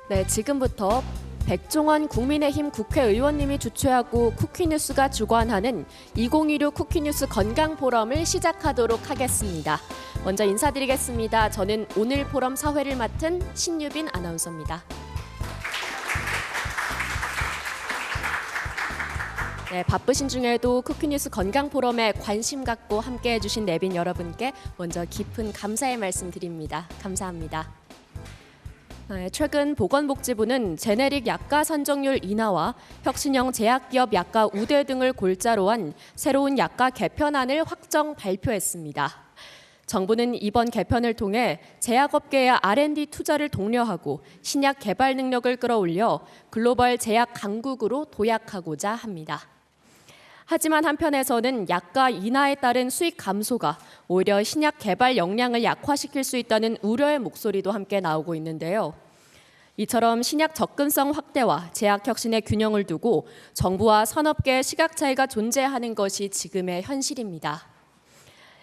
네, 지금부터 백종원 국민의힘 국회의원님이 주최하고 쿠키뉴스가 주관하는 2016 쿠키뉴스 건강포럼을 시작하도록 하겠습니다. 먼저 인사드리겠습니다. 저는 오늘 포럼 사회를 맡은 신유빈 아나운서입니다. 네, 바쁘신 중에도 쿠키뉴스 건강포럼에 관심 갖고 함께해 주신 내빈 여러분께 먼저 깊은 감사의 말씀 드립니다. 감사합니다. 네, 최근 보건복지부는 제네릭 약가 선정률 인하와 혁신형 제약기업 약가 우대 등을 골자로 한 새로운 약가 개편안을 확정 발표했습니다. 정부는 이번 개편을 통해 제약업계의 R&D 투자를 독려하고 신약 개발 능력을 끌어올려 글로벌 제약 강국으로 도약하고자 합니다. 하지만 한편에서는 약가 인하에 따른 수익 감소가 오히려 신약 개발 역량을 약화시킬 수 있다는 우려의 목소리도 함께 나오고 있는데요. 이처럼 신약 접근성 확대와 제약 혁신의 균형을 두고 정부와 산업계의 시각 차이가 존재하는 것이 지금의 현실입니다.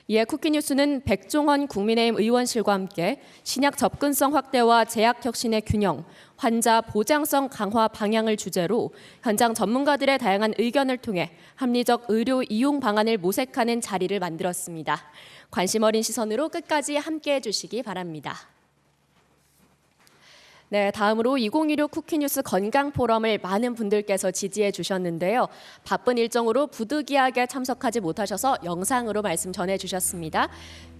이에 쿠키뉴스는 백종원 국민의힘 의원실과 함께 신약 접근성 확대와 제약 혁신의 균형, 환자 보장성 강화 방향을 주제로 현장 전문가들의 다양한 의견을 통해 합리적 의료 이용 방안을 모색하는 자리를 만들었습니다. 관심 어린 시선으로 끝까지 함께해 주시기 바랍니다. 네, 다음으로 2016 쿠키뉴스 건강포럼을 많은 분들께서 지지해 주셨는데요. 바쁜 일정으로 부득이하게 참석하지 못하셔서 영상으로 말씀 전해 주셨습니다.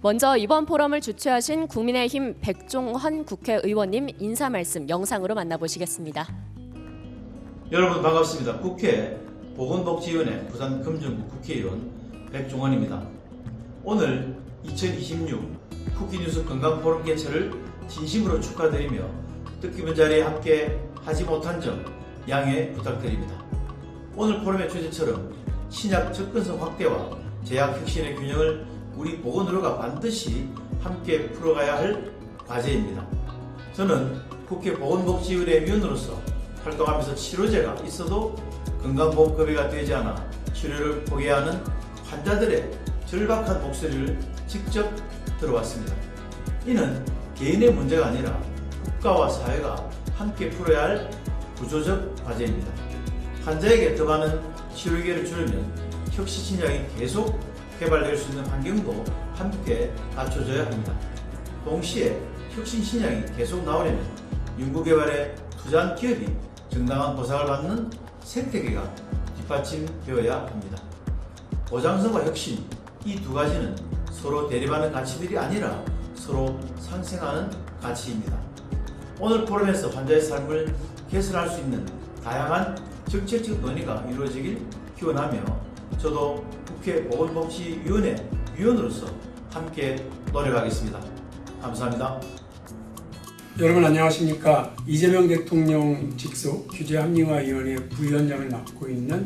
먼저 이번 포럼을 주최하신 국민의힘 백종원 국회의원님 인사 말씀 영상으로 만나보시겠습니다. 여러분 반갑습니다. 국회 보건복지위원회 부산 금정구 국회의원 백종원입니다. 오늘 2026 쿠키뉴스 건강포럼 개최를 진심으로 축하드리며 뜻깊은 자리에 함께 하지 못한 점 양해 부탁드립니다. 오늘 포럼의 주제처럼 신약 접근성 확대와 제약 혁신의 균형을 우리 보건의료가 반드시 함께 풀어가야 할 과제입니다. 저는 국회 보건복지위원회 위원으로서 활동하면서 치료제가 있어도 건강보험급여가 되지 않아 치료를 포기해야 하는 환자들의 절박한 목소리를 직접 들어왔습니다. 이는 개인의 문제가 아니라 국가와 사회가 함께 풀어야 할 구조적 과제입니다. 환자에게 더 많은 치료 기회를 주려면 혁신 신약이 계속 개발될 수 있는 환경도 함께 갖춰져야 합니다. 동시에 혁신 신약이 계속 나오려면 연구개발에 투자한 기업이 정당한 보상을 받는 생태계가 뒷받침되어야 합니다. 보장성과 혁신, 이 두 가지는 서로 대립하는 가치들이 아니라 서로 상생하는 가치입니다. 오늘 포럼에서 환자의 삶을 개선할 수 있는 다양한 정책적 논의가 이루어지길 기원하며 저도 국회 보건복지위원회 위원으로서 함께 노력하겠습니다. 감사합니다. 여러분 안녕하십니까. 이재명 대통령 직속 규제합리화위원회 부위원장을 맡고 있는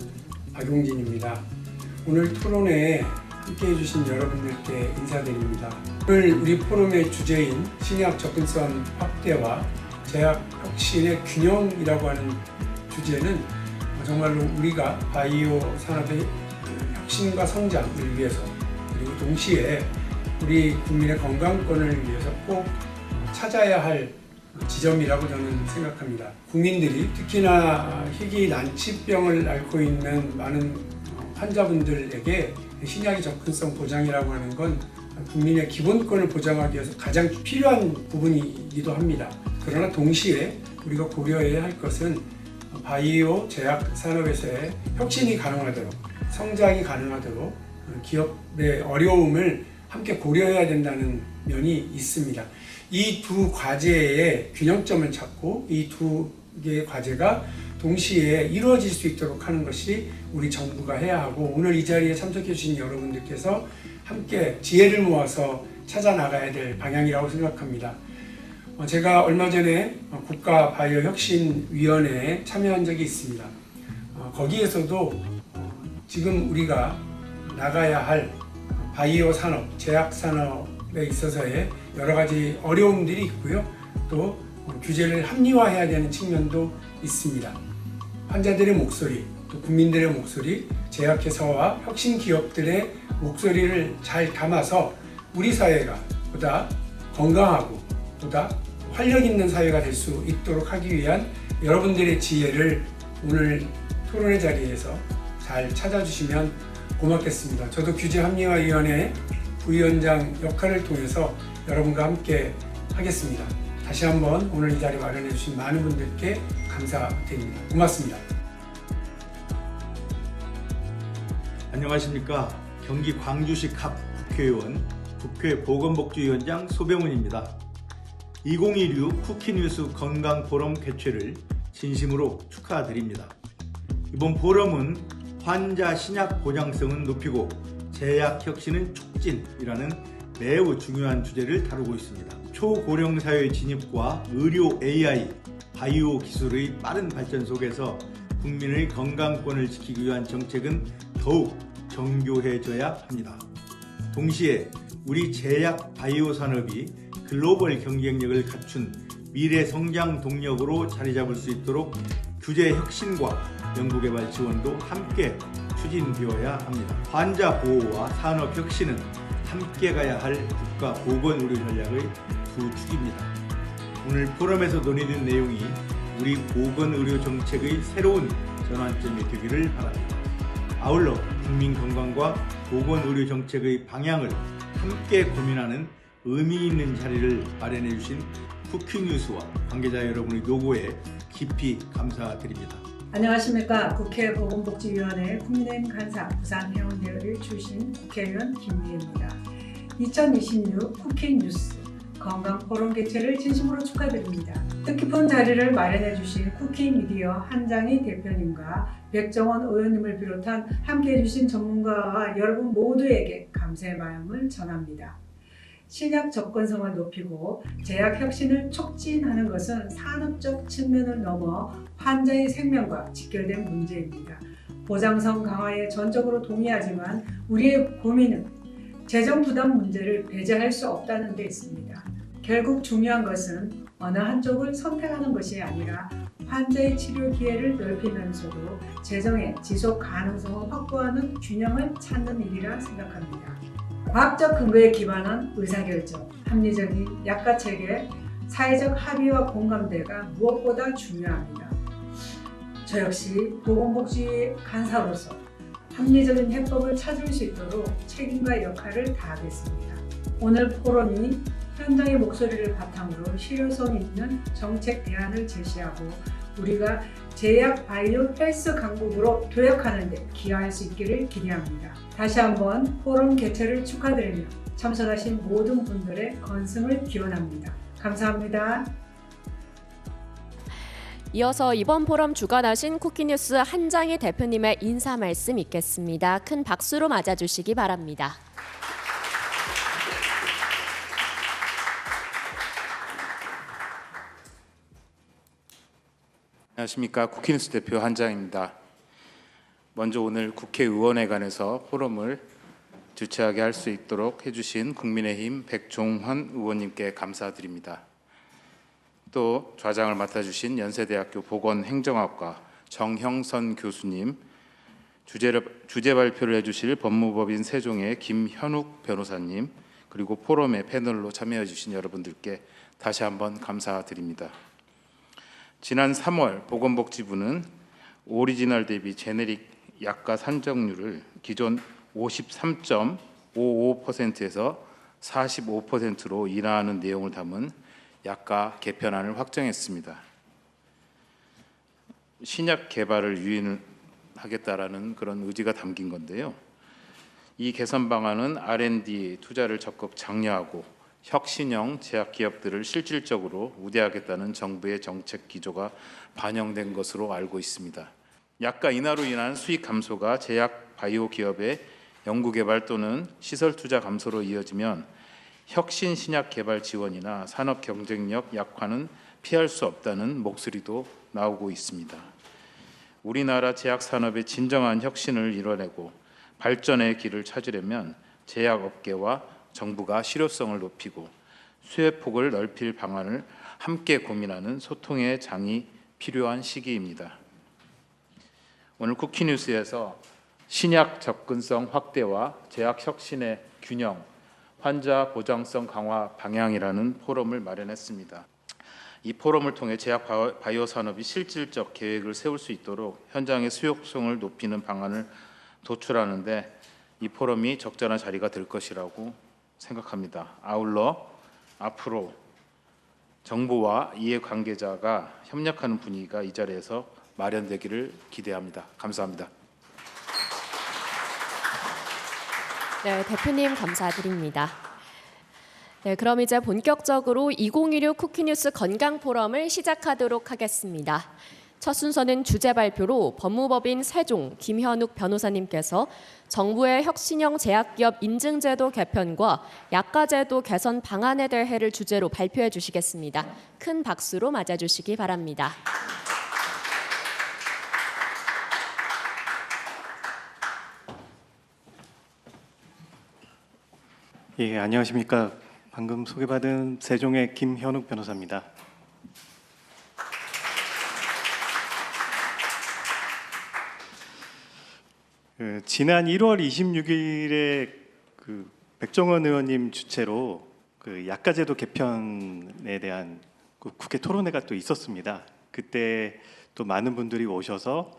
박용진입니다. 오늘 토론회에 함께해 주신 여러분들께 인사드립니다. 오늘 우리 포럼의 주제인 신약 접근성 확대와 제약 혁신의 균형이라고 하는 주제는 정말로 우리가 바이오 산업의 혁신과 성장을 위해서 그리고 동시에 우리 국민의 건강권을 위해서 꼭 찾아야 할 지점이라고 저는 생각합니다. 국민들이 특히나 희귀 난치병을 앓고 있는 많은 환자분들에게 신약의 접근성 보장이라고 하는 건 국민의 기본권을 보장하기 위해서 가장 필요한 부분이기도 합니다. 그러나 동시에 우리가 고려해야 할 것은 바이오 제약 산업에서의 혁신이 가능하도록 성장이 가능하도록 기업의 어려움을 함께 고려해야 된다는 면이 있습니다. 이 두 과제의 균형점을 찾고 이 두 개의 과제가 동시에 이루어질 수 있도록 하는 것이 우리 정부가 해야 하고 오늘 이 자리에 참석해 주신 여러분들께서 함께 지혜를 모아서 찾아 나가야 될 방향이라고 생각합니다. 제가 얼마 전에 국가바이오혁신위원회에 참여한 적이 있습니다. 거기에서도 지금 우리가 나가야 할 바이오 산업, 제약 산업에 있어서의 여러 가지 어려움들이 있고요. 또 규제를 합리화해야 되는 측면도 있습니다. 환자들의 목소리, 또 국민들의 목소리, 제약회사와 혁신 기업들의 목소리를 잘 담아서 우리 사회가 보다 건강하고 보다 활력 있는 사회가 될 수 있도록 하기 위한 여러분들의 지혜를 오늘 토론의 자리에서 잘 찾아주시면 고맙겠습니다. 저도 규제합리화위원회 부위원장 역할을 통해서 여러분과 함께 하겠습니다. 다시 한번 오늘 이 자리 마련해 주신 많은 분들께 감사드립니다. 고맙습니다. 안녕하십니까. 경기 광주시 갑 국회의원, 국회 보건복지위원장 소병훈입니다. 2016 쿠키뉴스 건강포럼 개최를 진심으로 축하드립니다. 이번 포럼은 환자 신약 보장성은 높이고 제약 혁신은 촉진이라는 매우 중요한 주제를 다루고 있습니다. 초고령 사회 진입과 의료 AI, 바이오 기술의 빠른 발전 속에서 국민의 건강권을 지키기 위한 정책은 더욱 정교해져야 합니다. 동시에 우리 제약 바이오 산업이 글로벌 경쟁력을 갖춘 미래 성장 동력으로 자리 잡을 수 있도록 규제 혁신과 연구개발 지원도 함께 추진되어야 합니다. 환자 보호와 산업 혁신은 함께 가야 할 국가 보건의료 전략의 두 축입니다. 오늘 포럼에서 논의된 내용이 우리 보건의료 정책의 새로운 전환점이 되기를 바랍니다. 아울러 국민 건강과 보건의료 정책의 방향을 함께 고민하는 의미 있는 자리를 마련해 주신 쿠키뉴스와 관계자 여러분의 노고에 깊이 감사드립니다. 안녕하십니까. 국회 보건복지위원회 국민의힘 간사 부산해운대의 출신 국회의원 김미애입니다. 2026 쿠키뉴스 건강포럼 개최를 진심으로 축하드립니다. 뜻깊은 자리를 마련해 주신 쿠키미디어 한장희 대표님과 백정원 의원님을 비롯한 함께해 주신 전문가와 여러분 모두에게 감사의 마음을 전합니다. 신약 접근성을 높이고 제약 혁신을 촉진하는 것은 산업적 측면을 넘어 환자의 생명과 직결된 문제입니다. 보장성 강화에 전적으로 동의하지만 우리의 고민은 재정 부담 문제를 배제할 수 없다는 데 있습니다. 결국 중요한 것은 어느 한쪽을 선택하는 것이 아니라 환자의 치료 기회를 넓히면서도 재정의 지속 가능성을 확보하는 균형을 찾는 일이라 생각합니다. 과학적 근거에 기반한 의사결정, 합리적인 약가체계, 사회적 합의와 공감대가 무엇보다 중요합니다. 저 역시 보건복지 간사로서 합리적인 해법을 찾을 수 있도록 책임과 역할을 다하겠습니다. 오늘 포럼이 현장의 목소리를 바탕으로 실효성 있는 정책 대안을 제시하고 우리가 제약 바이오 헬스 강국으로 도약하는 데 기여할 수 있기를 기대합니다. 다시 한번 포럼 개최를 축하드리며 참석하신 모든 분들의 건승을 기원합니다. 감사합니다. 이어서 이번 포럼 주관하신 쿠키뉴스 한장희 대표님의 인사 말씀 있겠습니다. 큰 박수로 맞아주시기 바랍니다. 안녕하십니까. 쿠키뉴스 대표 한장입니다. 먼저 오늘 국회의원회관에서 포럼을 주최하게 할 수 있도록 해주신 국민의힘 백종환 의원님께 감사드립니다. 또 좌장을 맡아주신 연세대학교 보건행정학과 정형선 교수님, 주제 발표를 해주실 법무법인 세종의 김현욱 변호사님, 그리고 포럼의 패널로 참여해 주신 여러분들께 다시 한번 감사드립니다. 지난 3월 보건복지부는 오리지널 대비 제네릭 약가 산정률을 기존 53.55%에서 45%로 인하하는 내용을 담은 약가 개편안을 확정했습니다. 신약 개발을 유인하겠다라는 그런 의지가 담긴 건데요. 이 개선 방안은 R&D 투자를 적극 장려하고 혁신형 제약 기업들을 실질적으로 우대하겠다는 정부의 정책 기조가 반영된 것으로 알고 있습니다. 약가 인하로 인한 수익 감소가 제약 바이오 기업의 연구개발 또는 시설 투자 감소로 이어지면 혁신 신약 개발 지원이나 산업 경쟁력 약화는 피할 수 없다는 목소리도 나오고 있습니다. 우리나라 제약 산업의 진정한 혁신을 이뤄내고 발전의 길을 찾으려면 제약업계와 정부가 실효성을 높이고 수혜폭을 넓힐 방안을 함께 고민하는 소통의 장이 필요한 시기입니다. 오늘 쿠키뉴스에서 신약 접근성 확대와 제약 혁신의 균형, 환자 보장성 강화 방향이라는 포럼을 마련했습니다. 이 포럼을 통해 제약 바이오 산업이 실질적 계획을 세울 수 있도록 현장의 수용성을 높이는 방안을 도출하는데 이 포럼이 적절한 자리가 될 것이라고 생각합니다. 아울러 앞으로 정부와 이해관계자가 협력하는 분위기가 이 자리에서 마련되기를 기대합니다. 감사합니다. 네, 대표님 감사드립니다. 네, 그럼 이제 본격적으로 2016 쿠키뉴스 건강 포럼을 시작하도록 하겠습니다. 첫 순서는 주제 발표로 법무법인 세종 김현욱 변호사님께서 정부의 혁신형 제약기업 인증제도 개편과 약가제도 개선 방안에 대해를 주제로 발표해 주시겠습니다. 큰 박수로 맞아주시기 바랍니다. 예, 안녕하십니까. 방금 소개받은 세종의 김현욱 변호사입니다. 지난 1월 26일에 백종원 의원님 주최로 약가제도 개편에 대한 국회 토론회가 또 있었습니다. 그때 또 많은 분들이 오셔서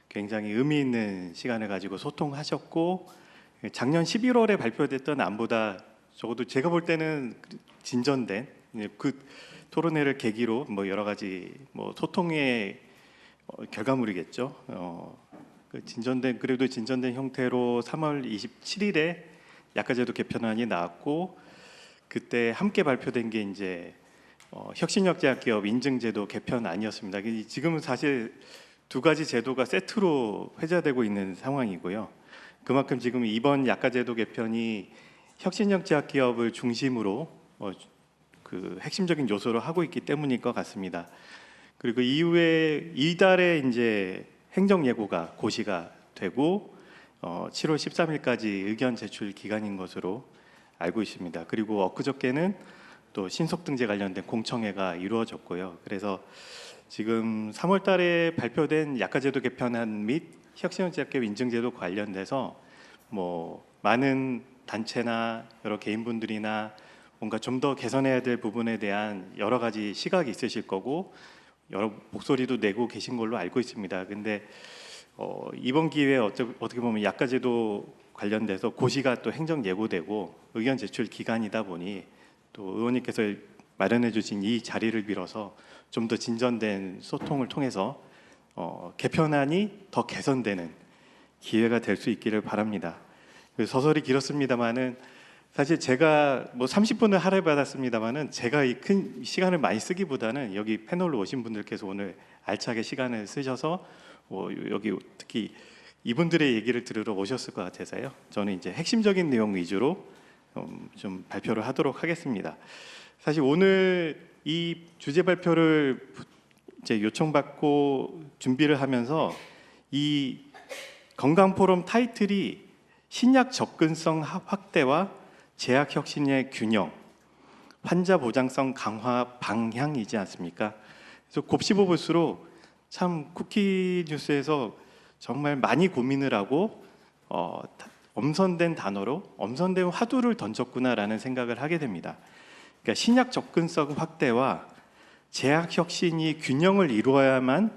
굉장히 의미 있는 시간을 가지고 소통하셨고, 작년 11월에 발표됐던 안보다 적어도 제가 볼 때는 진전된 그 토론회를 계기로 여러 가지 소통의 결과물이겠죠. 그래도 진전된 형태로 3월 27일에 약가제도 개편안이 나왔고, 그때 함께 발표된 게 이제 혁신력 제약기업 인증제도 개편안이었습니다. 지금은 사실 두 가지 제도가 세트로 회자되고 있는 상황이고요. 그만큼 지금 이번 약가제도 개편이 혁신력 제약기업을 중심으로 핵심적인 요소로 하고 있기 때문일 것 같습니다. 그리고 이후에 이달에 이제 행정 예고가 고시가 되고 7월 13일까지 의견 제출 기간인 것으로 알고 있습니다. 그리고 엊그저께는 또 신속등재 관련된 공청회가 이루어졌고요. 그래서 지금 3월 달에 발표된 약가제도 개편안 및 혁신형 제약기업 인증제도 관련돼서 많은 단체나 여러 개인분들이나 뭔가 좀 더 개선해야 될 부분에 대한 여러 가지 시각이 있으실 거고, 여러 목소리도 내고 계신 걸로 알고 있습니다. 근데 이번 기회에 어떻게 보면 약가제도 관련돼서 고시가 또 행정 예고되고 의견 제출 기간이다 보니 또 의원님께서 마련해 주신 이 자리를 빌어서 좀 더 진전된 소통을 통해서 개편안이 더 개선되는 기회가 될 수 있기를 바랍니다. 서설이 길었습니다만은 사실 제가 30분을 할애받았습니다만은 제가 이 큰 시간을 많이 쓰기보다는 여기 패널로 오신 분들께서 오늘 알차게 시간을 쓰셔서 여기 특히 이분들의 얘기를 들으러 오셨을 것 같아서요. 저는 이제 핵심적인 내용 위주로 좀 발표를 하도록 하겠습니다. 사실 오늘 이 주제 발표를 이제 요청받고 준비를 하면서 이 건강 포럼 타이틀이 신약 접근성 확대와 제약 혁신의 균형, 환자 보장성 강화 방향이지 않습니까? 그래서 곱씹어볼수록 참 쿠키 뉴스에서 정말 많이 고민을 하고 엄선된 단어로 엄선된 화두를 던졌구나라는 생각을 하게 됩니다. 그러니까 신약 접근성 확대와 제약 혁신이 균형을 이루어야만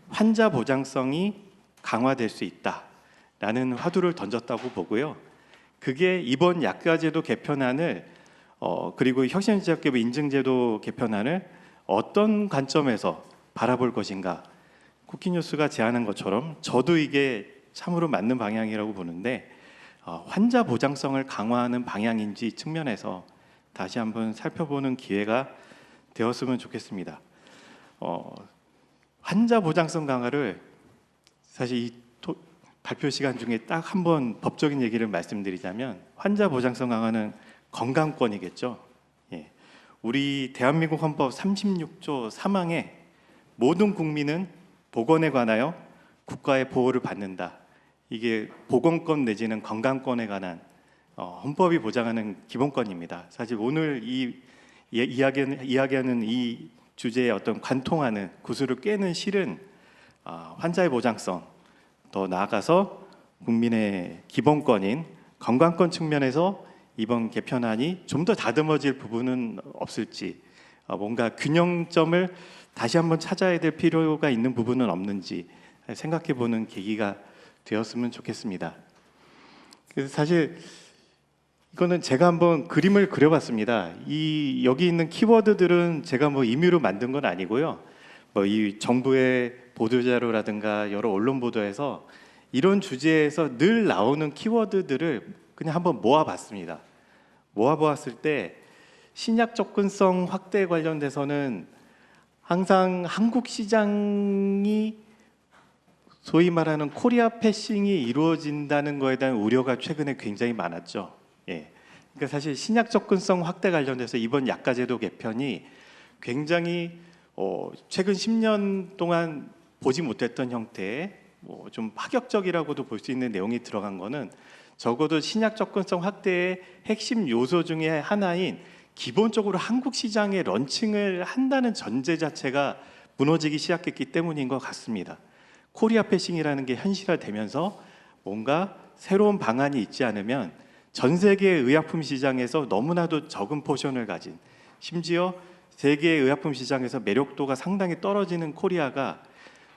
환자 보장성이 강화될 수 있다라는 화두를 던졌다고 보고요. 그게 이번 약가제도 개편안을 그리고 혁신제약기업 인증제도 개편안을 어떤 관점에서 바라볼 것인가, 쿠키뉴스가 제안한 것처럼 저도 이게 참으로 맞는 방향이라고 보는데 환자 보장성을 강화하는 방향인지 측면에서 다시 한번 살펴보는 기회가 되었으면 좋겠습니다. 환자 보장성 강화를 사실 이 발표 시간 중에 딱 한 번 법적인 얘기를 말씀드리자면 환자 보장성 강화는 건강권이겠죠. 예. 우리 대한민국 헌법 36조 3항에 모든 국민은 보건에 관하여 국가의 보호를 받는다. 이게 보건권 내지는 건강권에 관한 헌법이 보장하는 기본권입니다. 사실 오늘 이야기하는 이 주제에 어떤 관통하는 구슬을 꿰는 실은 환자의 보장성, 더 나아가서 국민의 기본권인 건강권 측면에서 이번 개편안이 좀 더 다듬어질 부분은 없을지 뭔가 균형점을 다시 한번 찾아야 될 필요가 있는 부분은 없는지 생각해보는 계기가 되었으면 좋겠습니다. 그래서 사실 이거는 제가 한번 그림을 그려봤습니다. 여기 있는 키워드들은 제가 뭐 임의로 만든 건 아니고요. 뭐 이 정부의 보도자료라든가 여러 언론 보도에서 이런 주제에서 늘 나오는 키워드들을 그냥 한번 모아봤습니다. 모아보았을 때 신약 접근성 확대 관련돼서는 항상 한국 시장이 소위 말하는 코리아 패싱이 이루어진다는 것에 대한 우려가 최근에 굉장히 많았죠. 예. 그러니까 사실 신약 접근성 확대 관련돼서 이번 약가제도 개편이 굉장히 최근 10년 동안 보지 못했던 형태의 좀 파격적이라고도 볼 수 있는 내용이 들어간 거는 적어도 신약 접근성 확대의 핵심 요소 중에 하나인 기본적으로 한국 시장에 런칭을 한다는 전제 자체가 무너지기 시작했기 때문인 것 같습니다. 코리아 패싱이라는 게 현실화되면서 뭔가 새로운 방안이 있지 않으면 전 세계 의약품 시장에서 너무나도 적은 포션을 가진, 심지어 세계 의약품 시장에서 매력도가 상당히 떨어지는 코리아가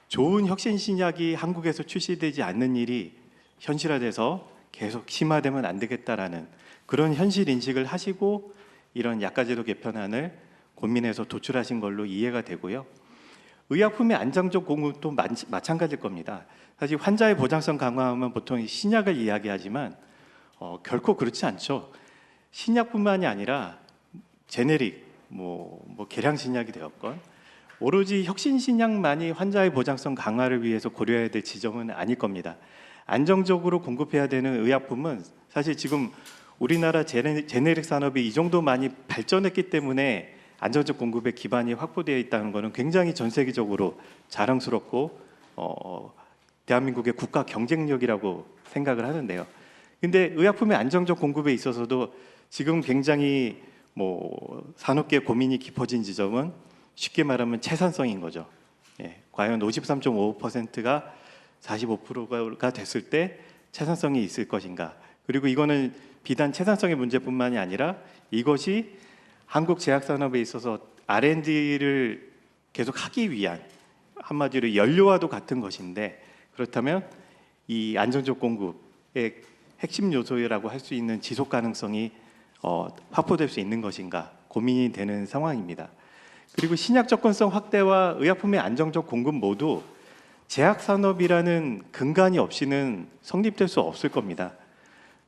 좋은 혁신 신약이 한국에서 출시되지 않는 일이 현실화돼서 계속 심화되면 안 되겠다라는 그런 현실 인식을 하시고 이런 약가제도 개편안을 고민해서 도출하신 걸로 이해가 되고요. 의약품의 안정적 공급도 마찬가지일 겁니다. 사실 환자의 보장성 강화하면 보통 신약을 이야기하지만 결코 그렇지 않죠. 신약뿐만이 아니라 제네릭, 뭐 개량 신약이 되었건 오로지 혁신 신약만이 환자의 보장성 강화를 위해서 고려해야 될 지점은 아닐 겁니다. 안정적으로 공급해야 되는 의약품은 사실 지금 우리나라 제네릭 산업이 이 정도 많이 발전했기 때문에 안정적 공급의 기반이 확보되어 있다는 것은 굉장히 전 세계적으로 자랑스럽고 대한민국의 국가 경쟁력이라고 생각을 하는데요. 근데 의약품의 안정적 공급에 있어서도 지금 굉장히 산업계 고민이 깊어진 지점은 쉽게 말하면 채산성인 거죠. 예, 과연 53.5%가 45%가 됐을 때 채산성이 있을 것인가? 그리고 이거는 비단 채산성의 문제뿐만이 아니라 이것이 한국 제약산업에 있어서 R&D를 계속 하기 위한 한마디로 연료와도 같은 것인데 그렇다면 이 안정적 공급의 핵심 요소라고 할 수 있는 지속 가능성이 확보될 수 있는 것인가 고민이 되는 상황입니다. 그리고 신약 접근성 확대와 의약품의 안정적 공급 모두 제약산업이라는 근간이 없이는 성립될 수 없을 겁니다.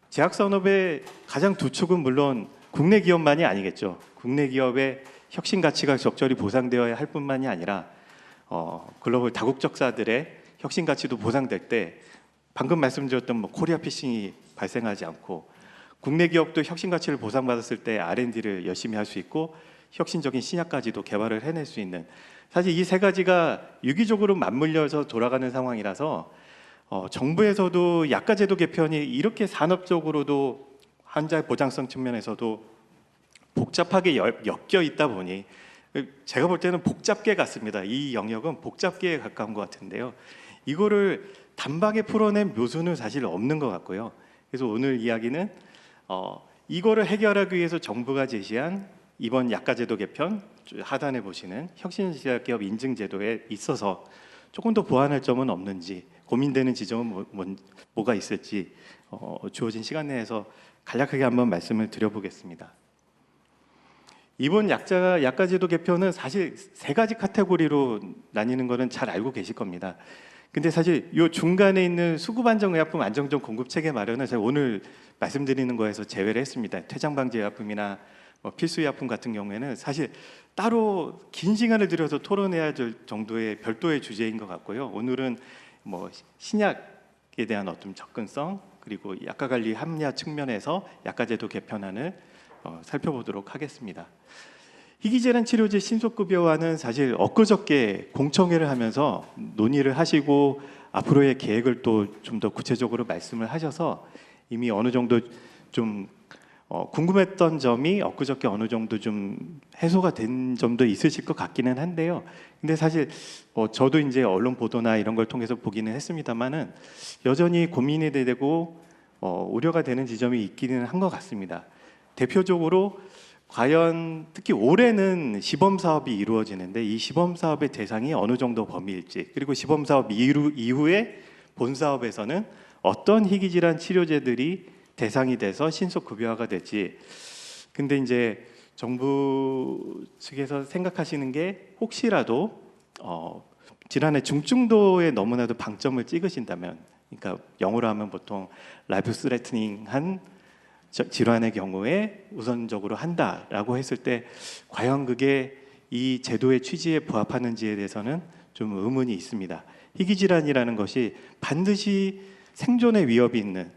제약산업의 가장 두 축은 물론 국내 기업만이 아니겠죠. 국내 기업의 혁신 가치가 적절히 보상되어야 할 뿐만이 아니라 글로벌 다국적사들의 혁신 가치도 보상될 때 방금 말씀드렸던 코리아 피싱이 발생하지 않고 국내 기업도 혁신 가치를 보상받았을 때 R&D를 열심히 할 수 있고 혁신적인 신약까지도 개발을 해낼 수 있는 사실 이 세 가지가 유기적으로 맞물려서 돌아가는 상황이라서 정부에서도 약가제도 개편이 이렇게 산업적으로도 환자의 보장성 측면에서도 복잡하게 엮여 있다 보니 제가 볼 때는 복잡계 같습니다. 이 영역은 복잡계에 가까운 것 같은데요. 이거를 단박에 풀어낸 묘수는 사실 없는 것 같고요. 그래서 오늘 이야기는 이거를 해결하기 위해서 정부가 제시한 이번 약가제도 개편 하단에 보시는 혁신제약기업 인증제도에 있어서 조금 더 보완할 점은 없는지 고민되는 지점은 뭐가 있을지 주어진 시간 내에서 간략하게 한번 말씀을 드려보겠습니다. 이번 약가제도 개편은 사실 세 가지 카테고리로 나뉘는 것은 잘 알고 계실 겁니다. 근데 사실 이 중간에 있는 수급안정의약품 안정적 공급 체계 마련을 제가 오늘 말씀드리는 거에서 제외를 했습니다. 퇴장방지의약품이나 필수의약품 같은 경우에는 사실 따로 긴 시간을 들여서 토론해야 될 정도의 별도의 주제인 것 같고요. 오늘은 신약에 대한 어떤 접근성 그리고 약가관리 합리화 측면에서 약가제도 개편안을 살펴보도록 하겠습니다. 희귀질환 치료제 신속급여화는 사실 엊그저께 공청회를 하면서 논의를 하시고 앞으로의 계획을 또 좀 더 구체적으로 말씀을 하셔서 이미 어느 정도 좀 궁금했던 점이 엊그저께 어느 정도 좀 해소가 된 점도 있으실 것 같기는 한데요. 근데 사실 저도 이제 언론 보도나 이런 걸 통해서 보기는 했습니다만은 여전히 고민이 되고 우려가 되는 지점이 있기는 한 것 같습니다. 대표적으로 과연 특히 올해는 시범 사업이 이루어지는데 이 시범 사업의 대상이 어느 정도 범위일지, 그리고 시범 사업 이후에 본 사업에서는 어떤 희귀질환 치료제들이 대상이 돼서 신속 급여화가 될지. 근데 이제 정부 측에서 생각하시는 게 혹시라도 질환의 중증도에 너무나도 방점을 찍으신다면, 그러니까 영어로 하면 보통 라이프 스레트닝한 질환의 경우에 우선적으로 한다라고 했을 때 과연 그게 이 제도의 취지에 부합하는지에 대해서는 좀 의문이 있습니다. 희귀질환이라는 것이 반드시 생존의 위협이 있는,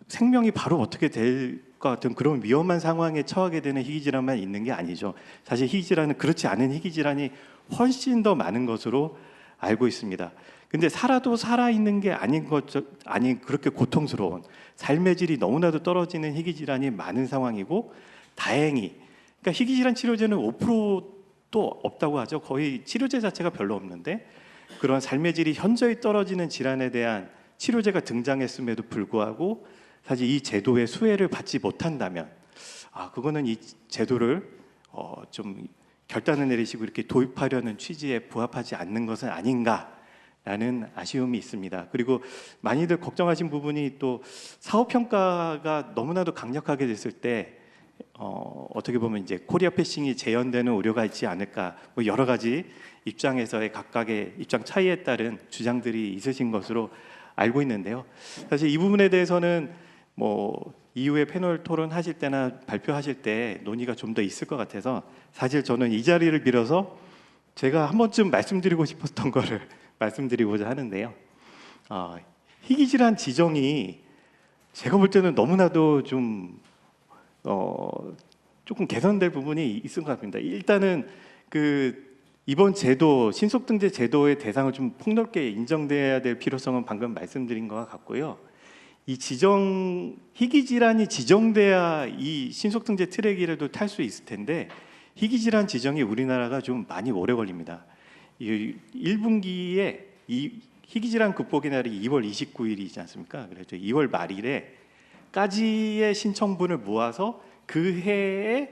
생명이 바로 어떻게 될 것 같은 그런 위험한 상황에 처하게 되는 희귀질환만 있는 게 아니죠. 사실 희귀질환은 그렇지 않은 희귀질환이 훨씬 더 많은 것으로 알고 있습니다. 근데 살아도 살아있는 게 아닌 그렇게 고통스러운 삶의 질이 너무나도 떨어지는 희귀질환이 많은 상황이고, 다행히 그러니까 희귀질환 치료제는 5%도 없다고 하죠. 거의 치료제 자체가 별로 없는데 그런 삶의 질이 현저히 떨어지는 질환에 대한 치료제가 등장했음에도 불구하고 사실 이 제도의 수혜를 받지 못한다면 그거는 이 제도를 좀 결단을 내리시고 이렇게 도입하려는 취지에 부합하지 않는 것은 아닌가라는 아쉬움이 있습니다. 그리고 많이들 걱정하신 부분이 또 사후 평가가 너무나도 강력하게 됐을 때 어떻게 보면 이제 코리아 패싱이 재현되는 우려가 있지 않을까, 뭐 여러 가지 입장에서의 각각의 입장 차이에 따른 주장들이 있으신 것으로 알고 있는데요. 사실 이 부분에 대해서는 뭐 이후에 패널 토론하실 때나 발표하실 때 논의가 좀 더 있을 것 같아서 사실 저는 이 자리를 빌어서 제가 한 번쯤 말씀드리고 싶었던 거를 말씀드리고자 하는데요. 희귀질환 지정이 제가 볼 때는 너무나도 좀 조금 개선될 부분이 있을 것 같습니다. 일단은 이번 제도 신속등재 제도의 대상을 좀 폭넓게 인정돼야 될 필요성은 방금 말씀드린 것 같고요. 이 희귀질환이 지정돼야 이 신속등재 트랙이라도 탈 수 있을 텐데 희귀질환 지정이 우리나라가 좀 많이 오래 걸립니다. 1분기에 이 희귀질환 극복의 날이 2월 29일이지 않습니까? 그래서 2월 말일에까지의 신청분을 모아서 그 해에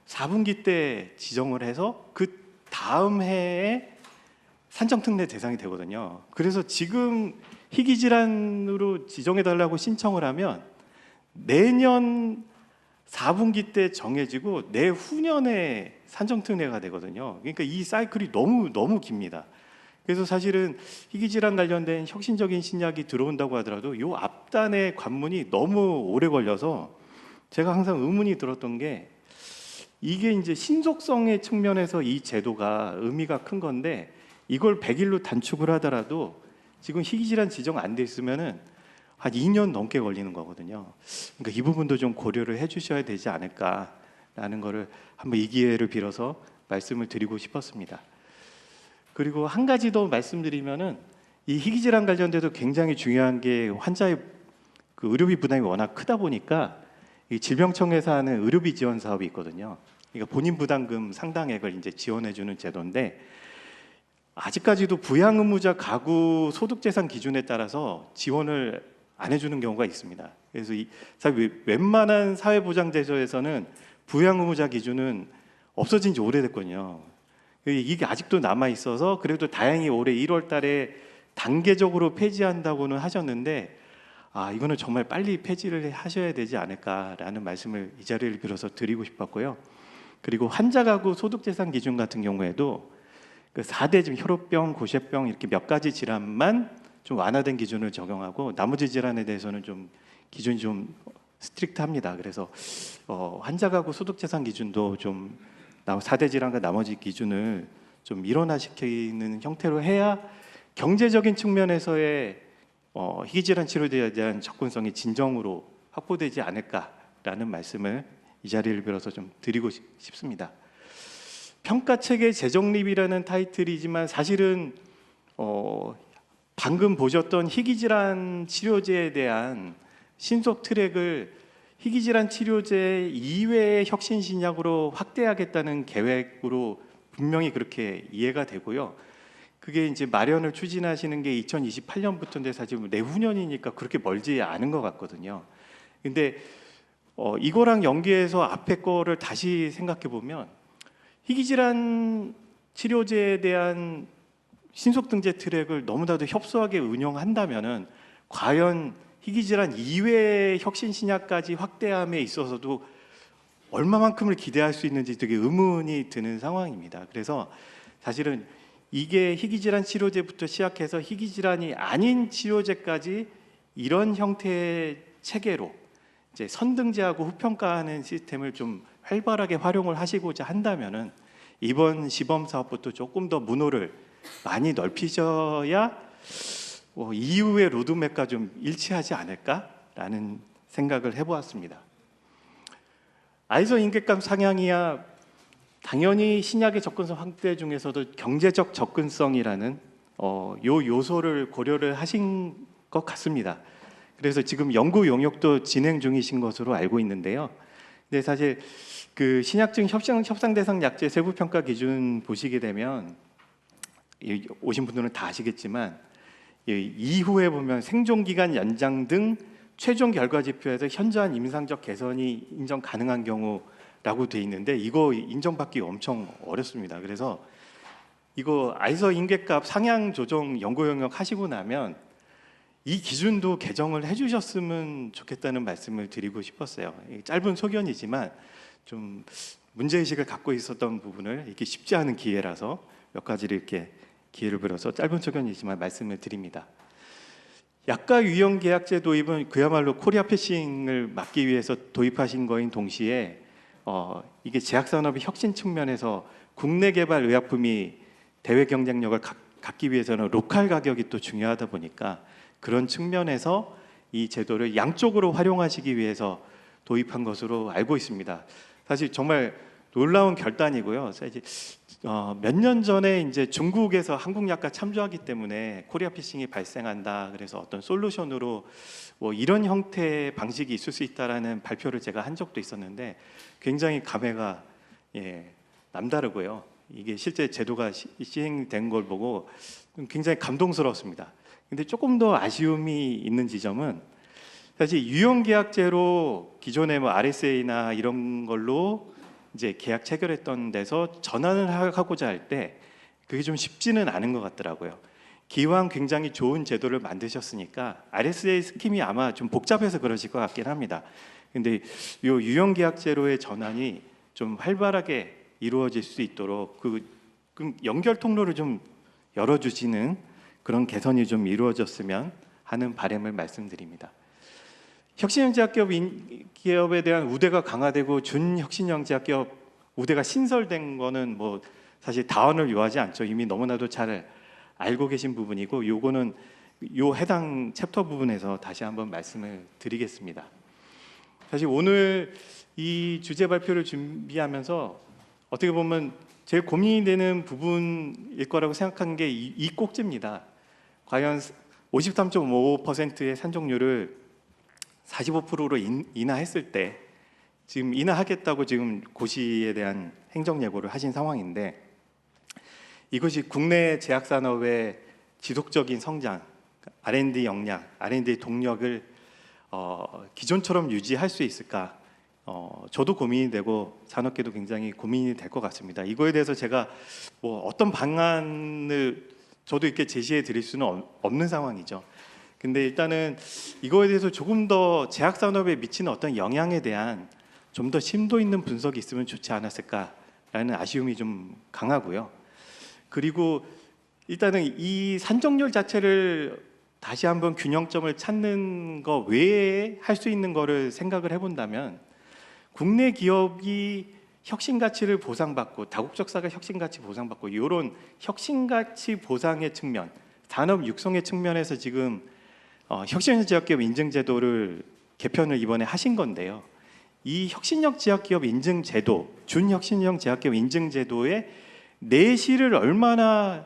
4분기 때 지정을 해서 그 다음 해에 산정특례 대상이 되거든요. 그래서 지금 희귀질환으로 지정해달라고 신청을 하면 내년 4분기 때 정해지고 내후년에 산정특례가 되거든요. 그러니까 이 사이클이 너무 깁니다. 그래서 사실은 희귀질환 관련된 혁신적인 신약이 들어온다고 하더라도 이 앞단의 관문이 너무 오래 걸려서 제가 항상 의문이 들었던 게 이게 이제 신속성의 측면에서 이 제도가 의미가 큰 건데 이걸 100일로 단축을 하더라도 지금 희귀질환 지정 안 돼 있으면은 한 2년 넘게 걸리는 거거든요. 그러니까 이 부분도 좀 고려를 해주셔야 되지 않을까라는 거를 한번 이 기회를 빌어서 말씀을 드리고 싶었습니다. 그리고 한 가지 더 말씀드리면은 이 희귀질환 관련돼도 굉장히 중요한 게 환자의 의료비 부담이 워낙 크다 보니까 이 질병청에서 하는 의료비 지원 사업이 있거든요. 그러니까 본인 부담금 상당액을 이제 지원해주는 제도인데 아직까지도 부양 의무자 가구 소득재산 기준에 따라서 지원을 안 해주는 경우가 있습니다. 그래서 사실 웬만한 사회보장제도에서는 부양 의무자 기준은 없어진 지 오래됐거든요. 이게 아직도 남아 있어서 그래도 다행히 올해 1월 달에 단계적으로 폐지한다고는 하셨는데 이거는 정말 빨리 폐지를 하셔야 되지 않을까라는 말씀을 이 자리를 빌어서 드리고 싶었고요. 그리고 환자 가구 소득재산 기준 같은 경우에도 4대 지금 혈우병, 고쉐병 이렇게 몇 가지 질환만 좀 완화된 기준을 적용하고 나머지 질환에 대해서는 좀 기준이 좀 스트릭트합니다. 그래서 환자 가구 소득재산 기준도 좀 4대 질환과 나머지 기준을 좀 일원화시키는 형태로 해야 경제적인 측면에서의 희귀질환 치료제에 대한 접근성이 진정으로 확보되지 않을까라는 말씀을 이 자리를 빌어서 좀 드리고 싶습니다. 평가체계 재정립이라는 타이틀이지만 사실은 방금 보셨던 희귀질환 치료제에 대한 신속 트랙을 희귀질환 치료제 이외의 혁신 신약으로 확대하겠다는 계획으로 분명히 그렇게 이해가 되고요. 그게 이제 마련을 추진하시는 게 2028년부터인데 사실 내후년이니까 그렇게 멀지 않은 것 같거든요. 근데 이거랑 연계해서 앞에 거를 다시 생각해 보면 희귀질환 치료제에 대한 신속등재 트랙을 너무나도 협소하게 운영한다면은 과연 희귀질환 이외의 혁신신약까지 확대함에 있어서도 얼마만큼을 기대할 수 있는지 되게 의문이 드는 상황입니다. 그래서 사실은 이게 희귀질환 치료제부터 시작해서 희귀질환이 아닌 치료제까지 이런 형태의 체계로 이제 선등재하고 후평가하는 시스템을 좀 활발하게 활용을 하시고자 한다면은 이번 시범 사업부터 조금 더 문호를 많이 넓히셔야 이후의 로드맵과 좀 일치하지 않을까라는 생각을 해보았습니다. 아이소 인계값 상향이야 당연히 신약의 접근성 확대 중에서도 경제적 접근성이라는 요 요소를 고려를 하신 것 같습니다. 그래서 지금 연구 용역도 진행 중이신 것으로 알고 있는데요. 근데 사실 그 신약증 협상 대상 약제 세부 평가 기준 보시게 되면 오신 분들은 다 아시겠지만 이후에 보면 생존 기간 연장 등 최종 결과 지표에서 현저한 임상적 개선이 인정 가능한 경우라고 돼 있는데 이거 인정받기 엄청 어렵습니다. 그래서 이거 아이소 인계값 상향 조정 연구 용역 하시고 나면 이 기준도 개정을 해주셨으면 좋겠다는 말씀을 드리고 싶었어요. 짧은 소견이지만 좀 문제의식을 갖고 있었던 부분을 이렇게 쉽지 않은 기회라서 몇 가지를 이렇게 기회를 빌어서 짧은 소견이지만 말씀을 드립니다. 약가 유형 계약제 도입은 그야말로 코리아 패싱을 막기 위해서 도입하신 거인 동시에 이게 제약산업의 혁신 측면에서 국내 개발 의약품이 대외 경쟁력을 갖기 위해서는 로컬 가격이 또 중요하다 보니까 그런 측면에서 이 제도를 양쪽으로 활용하시기 위해서 도입한 것으로 알고 있습니다. 사실 정말 놀라운 결단이고요. 몇 년 전에 이제 중국에서 한국 약가 참조하기 때문에 코리아 피싱이 발생한다. 그래서 어떤 솔루션으로 뭐 이런 형태의 방식이 있을 수 있다라는 발표를 제가 한 적도 있었는데 굉장히 감회가 남다르고요. 이게 실제 제도가 시행된 걸 보고 굉장히 감동스러웠습니다. 근데 조금 더 아쉬움이 있는 지점은 사실 유형계약제로 기존의 뭐 RSA나 이런 걸로 이제 계약 체결했던 데서 전환을 하고자 할 때 그게 좀 쉽지는 않은 것 같더라고요. 기왕 굉장히 좋은 제도를 만드셨으니까 RSA 스킴이 아마 좀 복잡해서 그러실 것 같긴 합니다. 근데 이 유형계약제로의 전환이 좀 활발하게 이루어질 수 있도록 그 연결 통로를 좀 열어주시는 그런 개선이 좀 이루어졌으면 하는 바람을 말씀드립니다. 혁신형 제약기업에 대한 우대가 강화되고 준혁신형 제약기업 우대가 신설된 거는 뭐 사실 다언을 요하지 않죠. 이미 너무나도 잘 알고 계신 부분이고 요거는 요 해당 챕터 부분에서 다시 한번 말씀을 드리겠습니다. 사실 오늘 이 주제 발표를 준비하면서 어떻게 보면 제일 고민이 되는 부분일 거라고 생각한 게 이 꼭지입니다. 과연 53.5%의 산정률을 45%로 인하했을 때 지금 인하하겠다고 지금 고시에 대한 행정 예고를 하신 상황인데 이것이 국내 제약산업의 지속적인 성장, R&D 역량, R&D 동력을 기존처럼 유지할 수 있을까? 저도 고민이 되고 산업계도 굉장히 고민이 될 것 같습니다. 이거에 대해서 제가 뭐 어떤 방안을 저도 이렇게 제시해 드릴 수는 없는 상황이죠. 근데 일단은 이거에 대해서 조금 더 제약산업에 미치는 어떤 영향에 대한 좀 더 심도 있는 분석이 있으면 좋지 않았을까라는 아쉬움이 좀 강하고요. 그리고 일단은 이 산정률 자체를 다시 한번 균형점을 찾는 거 외에 할 수 있는 거를 생각을 해본다면 국내 기업이 혁신가치를 보상받고 다국적사가 혁신가치 보상받고 이런 혁신가치 보상의 측면, 산업 육성의 측면에서 지금 혁신형 제약기업 인증제도를 개편을 이번에 하신 건데요. 이 혁신형 제약기업 인증제도, 준혁신형 제약기업 인증제도의 내실을 얼마나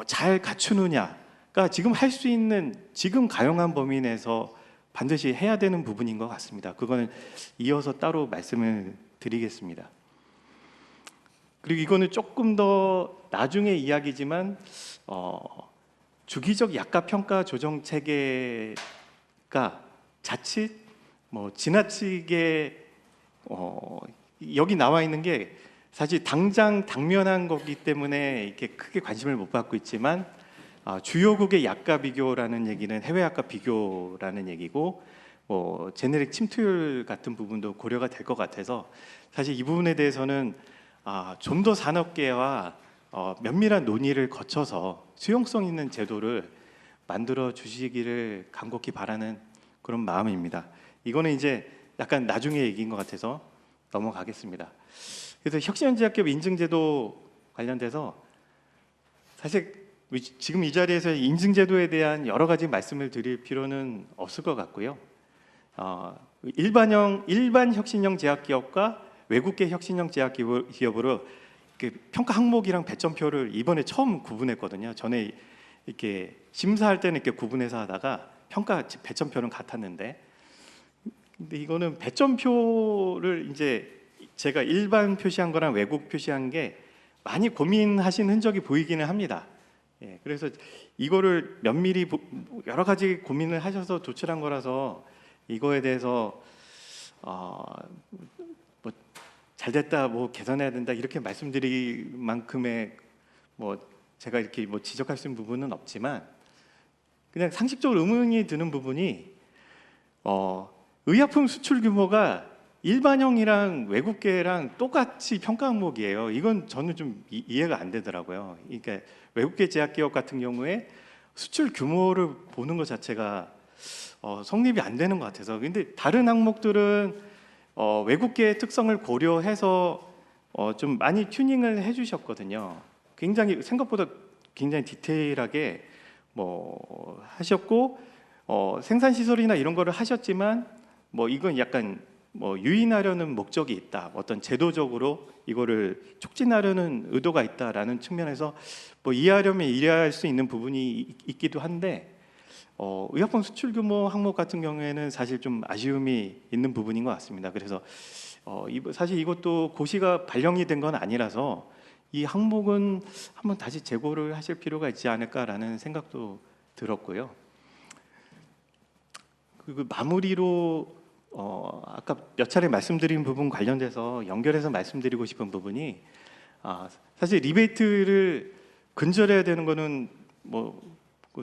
잘 갖추느냐가 지금 할 수 있는 지금 가용한 범위 내에서 반드시 해야 되는 부분인 것 같습니다. 그거는 이어서 따로 말씀을 드리겠습니다. 그리고 이거는 조금 더 나중에 이야기지만 주기적 약가평가 조정 체계가 자칫 뭐 지나치게 여기 나와 있는 게 사실 당장 당면한 거기 때문에 이렇게 크게 관심을 못 받고 있지만 주요국의 약가 비교라는 얘기는 해외 약가 비교라는 얘기고 뭐 제네릭 침투율 같은 부분도 고려가 될 것 같아서 사실 이 부분에 대해서는 좀 더 산업계와 면밀한 논의를 거쳐서 수용성 있는 제도를 만들어 주시기를 간곡히 바라는 그런 마음입니다. 이거는 이제 약간 나중에 얘기인 것 같아서 넘어가겠습니다. 그래서 혁신연제학기업 인증제도 관련돼서 사실 지금 이 자리에서 인증제도에 대한 여러 가지 말씀을 드릴 필요는 없을 것 같고요. 일반 혁신형 제약기업과 외국계 혁신형 제약기업으로 평가 항목이랑 배점표를 이번에 처음 구분했거든요. 전에 이렇게 심사할 때는 이렇게 구분해서 하다가 평가 배점표는 같았는데, 근데 이거는 배점표를 이제 제가 일반 표시한 거랑 외국 표시한 게 많이 고민하신 흔적이 보이기는 합니다. 예, 그래서 이거를 면밀히 여러 가지 고민을 하셔서 도출한 거라서 이거에 대해서 뭐 잘됐다, 뭐 개선해야 된다 이렇게 말씀드릴 만큼의 뭐 제가 이렇게 뭐 지적할 수 있는 부분은 없지만 그냥 상식적으로 의문이 드는 부분이 의약품 수출 규모가 일반형이랑 외국계랑 똑같이 평가 항목이에요. 이건 저는 좀 이해가 안 되더라고요. 그러니까 외국계 제약기업 같은 경우에 수출 규모를 보는 것 자체가 성립이 안 되는 것 같아서. 근데 다른 항목들은 외국계의 특성을 고려해서 좀 많이 튜닝을 해주셨거든요. 굉장히 생각보다 굉장히 디테일하게 뭐 하셨고 생산 시설이나 이런 거를 하셨지만 뭐 이건 약간 뭐 유인하려는 목적이 있다, 어떤 제도적으로 이거를 촉진하려는 의도가 있다라는 측면에서 뭐 이해하려면 이해할 수 있는 부분이 있기도 한데 의약품 수출 규모 항목 같은 경우에는 사실 좀 아쉬움이 있는 부분인 것 같습니다. 그래서 사실 이것도 고시가 발령이 된 건 아니라서 이 항목은 한번 다시 재고를 하실 필요가 있지 않을까라는 생각도 들었고요. 그리고 마무리로 아까 몇 차례 말씀드린 부분 관련돼서 연결해서 말씀드리고 싶은 부분이 사실 리베이트를 근절해야 되는 거는 뭐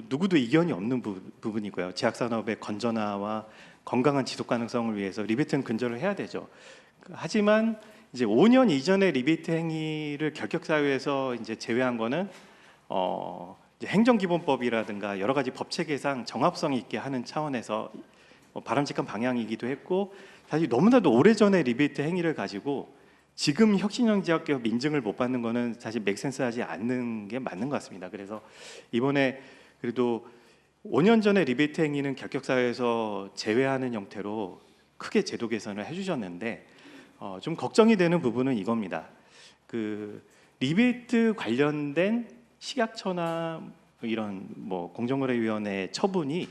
누구도 이견이 없는 부분이고요. 제약산업의 건전화와 건강한 지속 가능성을 위해서 리베이트는 근절을 해야 되죠. 하지만 이제 5년 이전의 리베이트 행위를 결격사유에서 이제 제외한 거는 이제 행정기본법이라든가 여러 가지 법 체계상 정합성 있게 하는 차원에서 바람직한 방향이기도 했고, 사실 너무나도 오래전에 리베이트 행위를 가지고 지금 혁신형 제약기업 인증을 못 받는 거는 사실 맥센스하지 않는 게 맞는 것 같습니다. 그래서 이번에 그래도 5년 전에 리베이트 행위는 결격사유에서 제외하는 형태로 크게 제도 개선을 해주셨는데 좀 걱정이 되는 부분은 이겁니다. 그 리베이트 관련된 식약처나 이런 뭐 공정거래위원회 처분이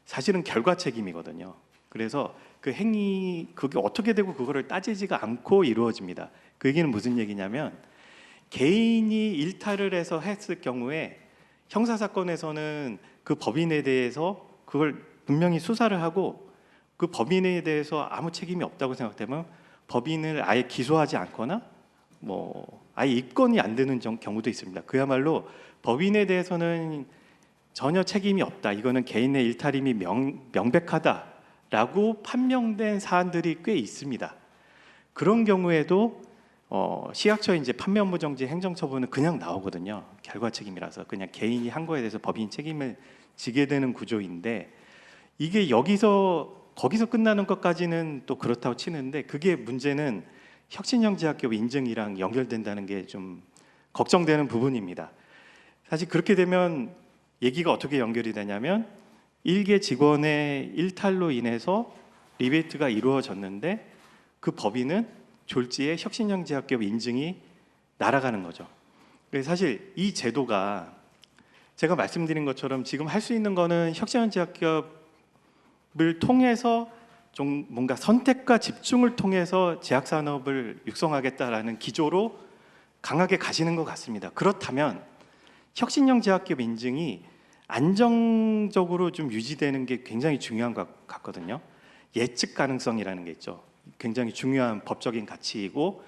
사실은 결과 책임이거든요. 그래서 그 행위 그게 어떻게 되고 그거를 따지지가 않고 이루어집니다. 그 얘기는 무슨 얘기냐면 개인이 일탈을 해서 했을 경우에 형사 사건에서는 그 법인에 대해서 그걸 분명히 수사를 하고 그 법인에 대해서 아무 책임이 없다고 생각되면 법인을 아예 기소하지 않거나 뭐 아예 입건이 안 되는 경우도 있습니다. 그야말로 법인에 대해서는 전혀 책임이 없다, 이거는 개인의 일탈임이 명백하다라고 판명된 사안들이 꽤 있습니다. 그런 경우에도 식약처의 이제 판매 업무 정지 행정처분은 그냥 나오거든요. 결과 책임이라서 그냥 개인이 한 거에 대해서 법인 책임을 지게 되는 구조인데, 이게 거기서 끝나는 것까지는 또 그렇다고 치는데 그게 문제는 혁신형 제약기업 인증이랑 연결된다는 게 좀 걱정되는 부분입니다. 사실 그렇게 되면 얘기가 어떻게 연결이 되냐면 일개 직원의 일탈로 인해서 리베이트가 이루어졌는데 그 법인은 졸지에 혁신형 제약기업 인증이 날아가는 거죠. 그래서 사실 이 제도가 제가 말씀드린 것처럼 지금 할 수 있는 거는 혁신형 제약기업을 통해서 좀 뭔가 선택과 집중을 통해서 제약산업을 육성하겠다라는 기조로 강하게 가시는 것 같습니다. 그렇다면 혁신형 제약기업 인증이 안정적으로 좀 유지되는 게 굉장히 중요한 것 같거든요. 예측 가능성이라는 게 있죠. 굉장히 중요한 법적인 가치이고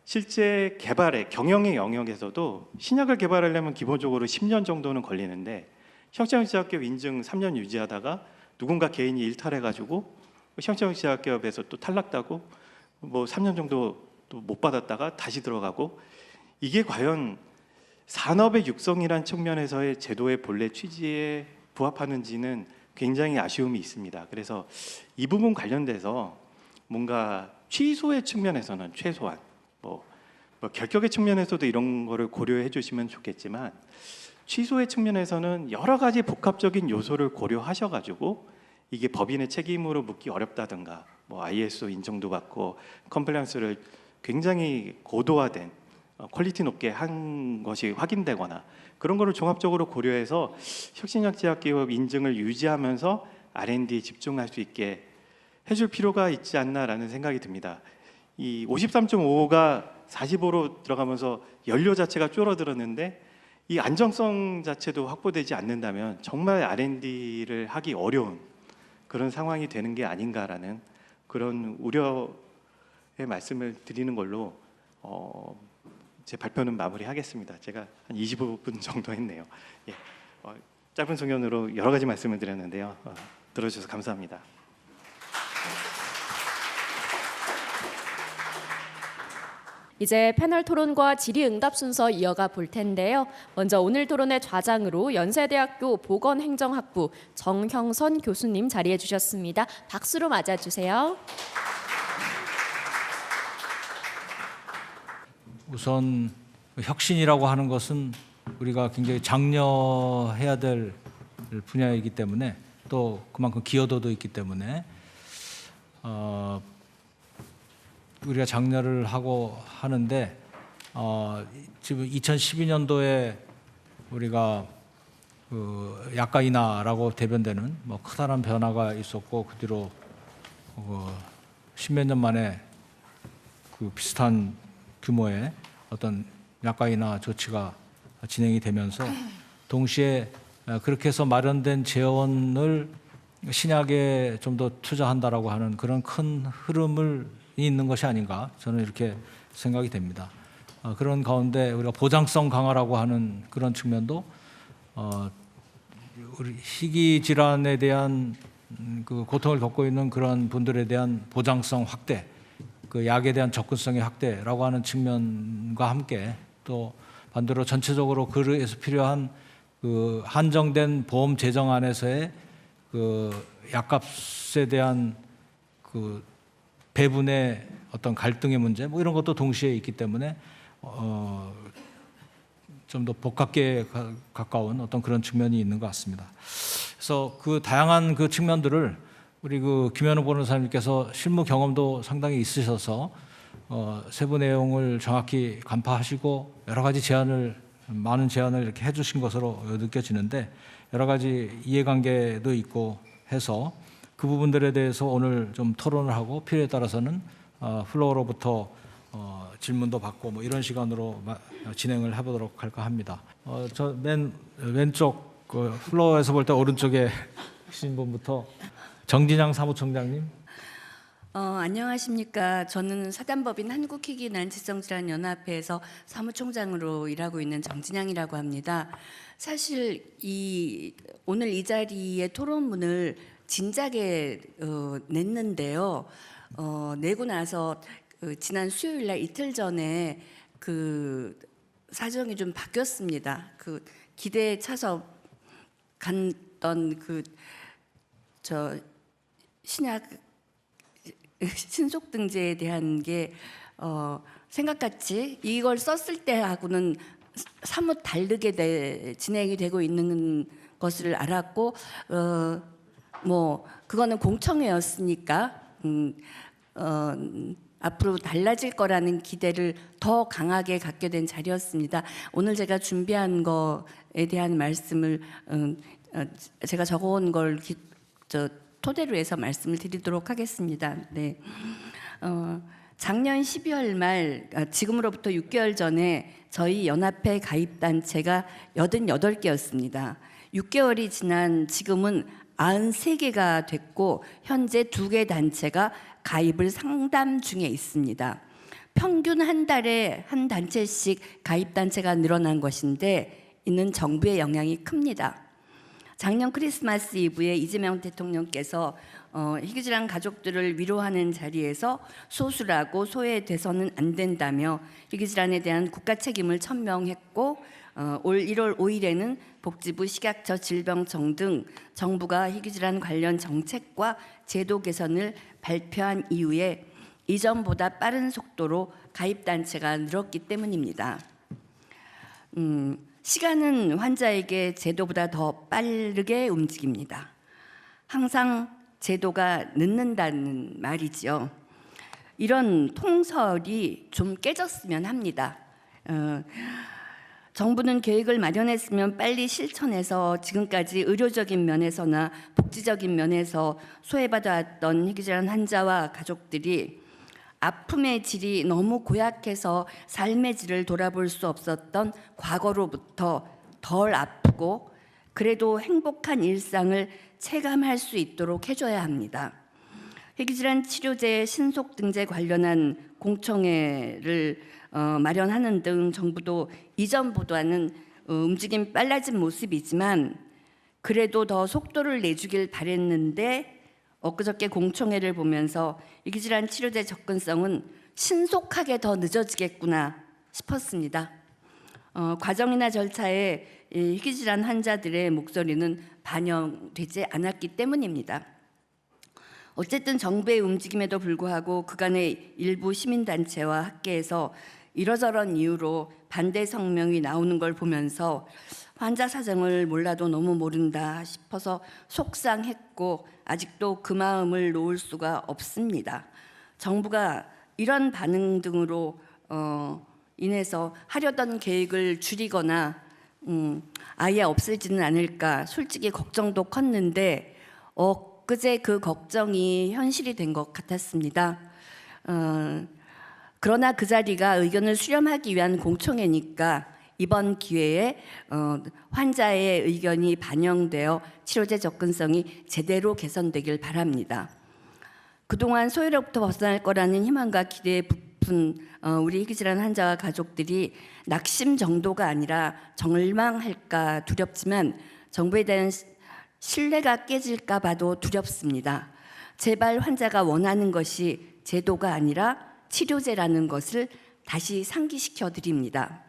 실제 개발의 경영의 영역에서도 신약을 개발하려면 기본적으로 10년 정도는 걸리는데 혁신형제약기업 인증 3년 유지하다가 누군가 개인이 일탈해가지고 혁신형제약기업에서 또 탈락하고 뭐 3년 정도 또 못 받았다가 다시 들어가고 이게 과연 산업의 육성이란 측면에서의 제도의 본래 취지에 부합하는지는 굉장히 아쉬움이 있습니다. 그래서 이 부분 관련돼서 뭔가 취소의 측면에서는 최소한 뭐 결격의 측면에서도 이런 거를 고려해 주시면 좋겠지만 취소의 측면에서는 여러 가지 복합적인 요소를 고려하셔가지고 이게 법인의 책임으로 묻기 어렵다든가 뭐 ISO 인정도 받고 컴플라이언스를 굉장히 고도화된 퀄리티 높게 한 것이 확인되거나 그런 거를 종합적으로 고려해서 혁신약제약기업 인증을 유지하면서 R&D에 집중할 수 있게 해줄 필요가 있지 않나라는 생각이 듭니다. 이 53.5가 45로 들어가면서 연료 자체가 줄어들었는데 이 안정성 자체도 확보되지 않는다면 정말 R&D를 하기 어려운 그런 상황이 되는 게 아닌가라는 그런 우려의 말씀을 드리는 걸로 제 발표는 마무리하겠습니다. 제가 한 25분 정도 했네요. 예, 짧은 소견으로 여러 가지 말씀을 드렸는데요. 들어주셔서 감사합니다. 이제 패널 토론과 질의응답 순서 이어가 볼 텐데요. 먼저 오늘 토론의 좌장으로 연세대학교 보건행정학부 정형선 교수님 자리해 주셨습니다. 박수로 맞아주세요. 우선 혁신이라고 하는 것은 우리가 굉장히 장려해야 될 분야이기 때문에 또 그만큼 기여도도 있기 때문에 우리가 장려를 하고 하는데 지금 2012년도에 우리가 그 약가 인하라고 대변되는 뭐 커다란 변화가 있었고 그 뒤로 십몇 년 만에 그 비슷한 규모의 어떤 약가 인하 조치가 진행이 되면서 동시에 그렇게 해서 마련된 재원을 신약에 좀 더 투자한다라고 하는 그런 큰 흐름을 있는 것이 아닌가 저는 이렇게 생각이 됩니다. 그런 가운데 우리가 보장성 강화라고 하는 그런 측면도 우리 희귀 질환에 대한 그 고통을 겪고 있는 그런 분들에 대한 보장성 확대, 그 약에 대한 접근성의 확대라고 하는 측면과 함께 또 반대로 전체적으로 그래서 필요한 그 한정된 보험 재정 안에서의 그 약값에 대한 그 배분의 어떤 갈등의 문제 뭐 이런 것도 동시에 있기 때문에 좀 더 복합계에 가까운 어떤 그런 측면이 있는 것 같습니다. 그래서 그 다양한 그 측면들을 우리 그 김현우 변호사님께서 실무 경험도 상당히 있으셔서 세부 내용을 정확히 간파하시고 여러 가지 많은 제안을 이렇게 해주신 것으로 느껴지는데 여러 가지 이해관계도 있고 해서 그 부분들에 대해서 오늘 좀 토론을 하고 필요에 따라서는 플로어로부터 질문도 받고 뭐 이런 시간으로 진행을 해보도록 할까 합니다. 저 맨 왼쪽 그 플로어에서 볼 때 오른쪽에 계신 분부터 정진양 사무총장님. 안녕하십니까. 저는 사단법인 한국희귀난치성질환연합회에서 사무총장으로 일하고 있는 정진양이라고 합니다. 사실 오늘 이 자리에 토론문을 진작에 냈는데요. 내고 나서 지난 수요일 날 이틀 전에 그 사정이 좀 바뀌었습니다. 그 기대에 차서 갔던 신약 신속 등재에 대한 게 생각같이 이걸 썼을 때하고는 사뭇 다르게 진행이 되고 있는 것을 알았고 뭐 그거는 공청회였으니까 앞으로 달라질 거라는 기대를 더 강하게 갖게 된 자리였습니다. 오늘 제가 준비한 거에 대한 말씀을 제가 적어온 걸 토대로 해서 말씀을 드리도록 하겠습니다. 네. 작년 12월 말 지금으로부터 6개월 전에 저희 연합회 가입 단체가 88개였습니다. 6개월이 지난 지금은 93개가 됐고 현재 2개 단체가 가입을 상담 중에 있습니다. 평균 한 달에 한 단체씩 가입 단체가 늘어난 것인데 이는 정부의 영향이 큽니다. 작년 크리스마스 이브에 이재명 대통령께서 희귀질환 가족들을 위로하는 자리에서 소수라고 소외돼서는 안 된다며 희귀질환에 대한 국가 책임을 천명했고 올 1월 5일에는 복지부, 식약처, 질병청 등 정부가 희귀질환 관련 정책과 제도 개선을 발표한 이후에 이전보다 빠른 속도로 가입단체가 늘었기 때문입니다. 시간은 환자에게 제도보다 더 빠르게 움직입니다. 항상 제도가 늦는다는 말이죠. 이런 통설이 좀 깨졌으면 합니다. 정부는 계획을 마련했으면 빨리 실천해서 지금까지 의료적인 면에서나 복지적인 면에서 소외받아왔던 희귀질환 환자와 가족들이 아픔의 질이 너무 고약해서 삶의 질을 돌아볼 수 없었던 과거로부터 덜 아프고 그래도 행복한 일상을 체감할 수 있도록 해줘야 합니다. 희귀질환 치료제 신속 등재 관련한 공청회를 마련하는 등 정부도 이전보다는 움직임이 빨라진 모습이지만 그래도 더 속도를 내주길 바랬는데 엊그저께 공청회를 보면서 희귀질환 치료제 접근성은 신속하게 더 늦어지겠구나 싶었습니다. 과정이나 절차에 희귀질환 환자들의 목소리는 반영되지 않았기 때문입니다. 어쨌든 정부의 움직임에도 불구하고 그간의 일부 시민단체와 학계에서 이러저런 이유로 반대 성명이 나오는 걸 보면서 환자 사정을 몰라도 너무 모른다 싶어서 속상했고 아직도 그 마음을 놓을 수가 없습니다. 정부가 이런 반응 등으로 인해서 하려던 계획을 줄이거나 아예 없애지는 않을까 솔직히 걱정도 컸는데 그제 그 걱정이 현실이 된 것 같았습니다. 그러나 그 자리가 의견을 수렴하기 위한 공청회니까 이번 기회에 환자의 의견이 반영되어 치료제 접근성이 제대로 개선되길 바랍니다. 그동안 소외로부터 벗어날 거라는 희망과 기대에 부푼 우리 희귀질환 환자와 가족들이 낙심 정도가 아니라 절망할까 두렵지만 정부에 대한 신뢰가 깨질까 봐도 두렵습니다. 제발 환자가 원하는 것이 제도가 아니라 치료제라는 것을 다시 상기시켜 드립니다.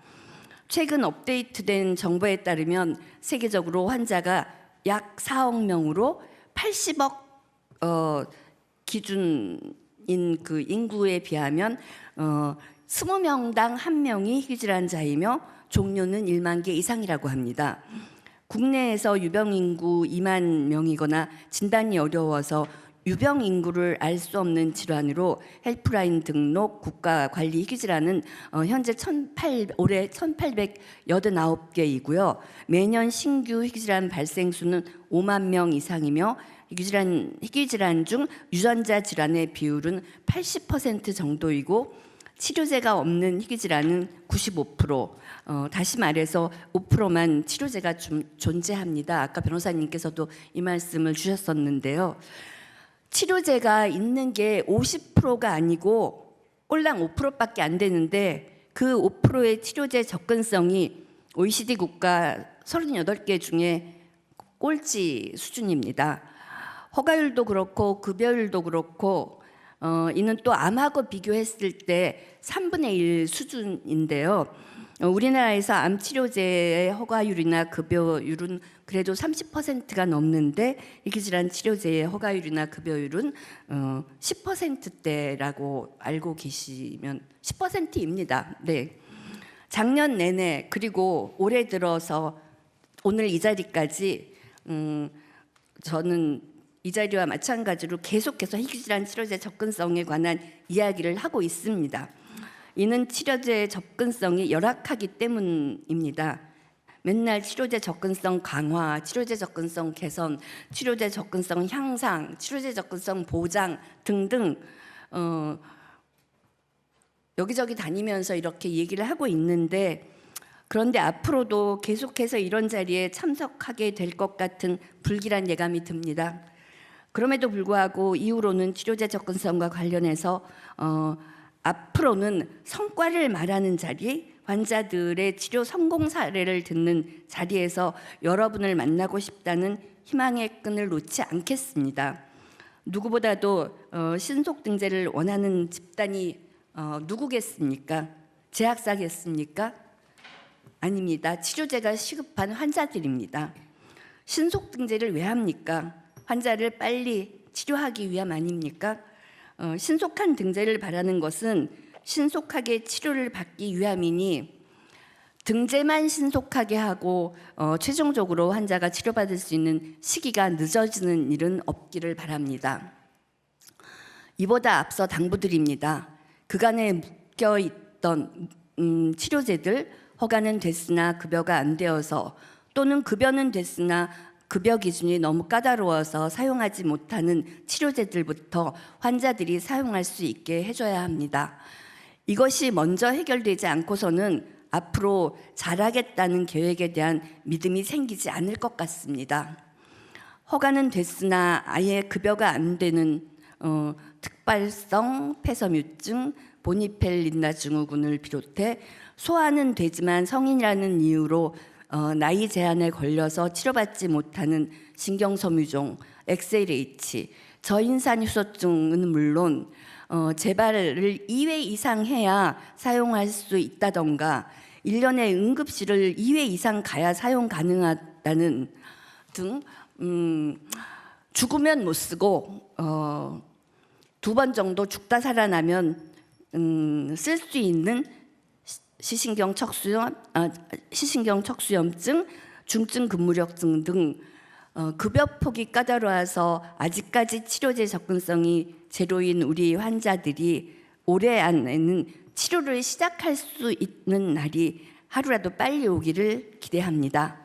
최근 업데이트된 정보에 따르면 세계적으로 환자가 약 4억 명으로 80억 기준인 그 인구에 비하면 20명당 1명이 희귀질환자이며 종류는 1만 개 이상이라고 합니다. 국내에서 유병 인구 2만 명이거나 진단이 어려워서 유병 인구를 알 수 없는 질환으로 헬프라인 등록 국가관리 희귀질환은 현재 올해 1,889개이고요. 매년 신규 희귀질환 발생 수는 5만 명 이상이며 희귀질환 중 유전자 질환의 비율은 80% 정도이고 치료제가 없는 희귀질환은 95%, 다시 말해서 5%만 치료제가 존재합니다. 아까 변호사님께서도 이 말씀을 주셨었는데요. 치료제가 있는 게 50%가 아니고 꼴랑 5%밖에 안 되는데 그 5%의 치료제 접근성이 OECD 국가 38개 중에 꼴찌 수준입니다. 허가율도 그렇고 급여율도 그렇고 이는 또 암하고 비교했을 때 3분의 1 수준인데요. 우리나라에서 암 치료제의 허가율이나 급여율은 그래도 30%가 넘는데 희귀질환 치료제의 허가율이나 급여율은 10%대라고 알고 계시면 10%입니다. 네. 작년 내내 그리고 올해 들어서 오늘 이 자리까지 저는 이 자리와 마찬가지로 계속해서 희귀질환 치료제 접근성에 관한 이야기를 하고 있습니다. 이는 치료제 접근성이 열악하기 때문입니다. 맨날 치료제 접근성 강화, 치료제 접근성 개선, 치료제 접근성 향상, 치료제 접근성 보장 등등 여기저기 다니면서 이렇게 얘기를 하고 있는데 그런데 앞으로도 계속해서 이런 자리에 참석하게 될 것 같은 불길한 예감이 듭니다. 그럼에도 불구하고 이후로는 치료제 접근성과 관련해서 앞으로는 성과를 말하는 자리, 환자들의 치료 성공 사례를 듣는 자리에서 여러분을 만나고 싶다는 희망의 끈을 놓지 않겠습니다. 누구보다도 신속 등재를 원하는 집단이 누구겠습니까? 제약사겠습니까? 아닙니다. 치료제가 시급한 환자들입니다. 신속 등재를 왜 합니까? 환자를 빨리 치료하기 위함 아닙니까? 신속한 등재를 바라는 것은 신속하게 치료를 받기 위함이니 등재만 신속하게 하고 최종적으로 환자가 치료받을 수 있는 시기가 늦어지는 일은 없기를 바랍니다. 이보다 앞서 당부드립니다. 그간에 묶여있던 치료제들, 허가는 됐으나 급여가 안 되어서 또는 급여는 됐으나 급여 기준이 너무 까다로워서 사용하지 못하는 치료제들부터 환자들이 사용할 수 있게 해줘야 합니다. 이것이 먼저 해결되지 않고서는 앞으로 잘하겠다는 계획에 대한 믿음이 생기지 않을 것 같습니다. 허가는 됐으나 아예 급여가 안 되는 특발성 폐섬유증, 보니펠린나 증후군을 비롯해 소아는 되지만 성인이라는 이유로 나이 제한에 걸려서 치료받지 못하는 신경섬유종, XLH, 저인산 휴소증은 물론 재발을 2회 이상 해야 사용할 수 있다던가 1년에 응급실을 2회 이상 가야 사용 가능하다는 등 죽으면 못 쓰고 2번 정도 죽다 살아나면 쓸 수 있는 시신경 척수염증, 중증 근무력증 등 급여 폭이 까다로워서 아직까지 치료제 접근성이 제로인 우리 환자들이 올해 안에는 치료를 시작할 수 있는 날이 하루라도 빨리 오기를 기대합니다.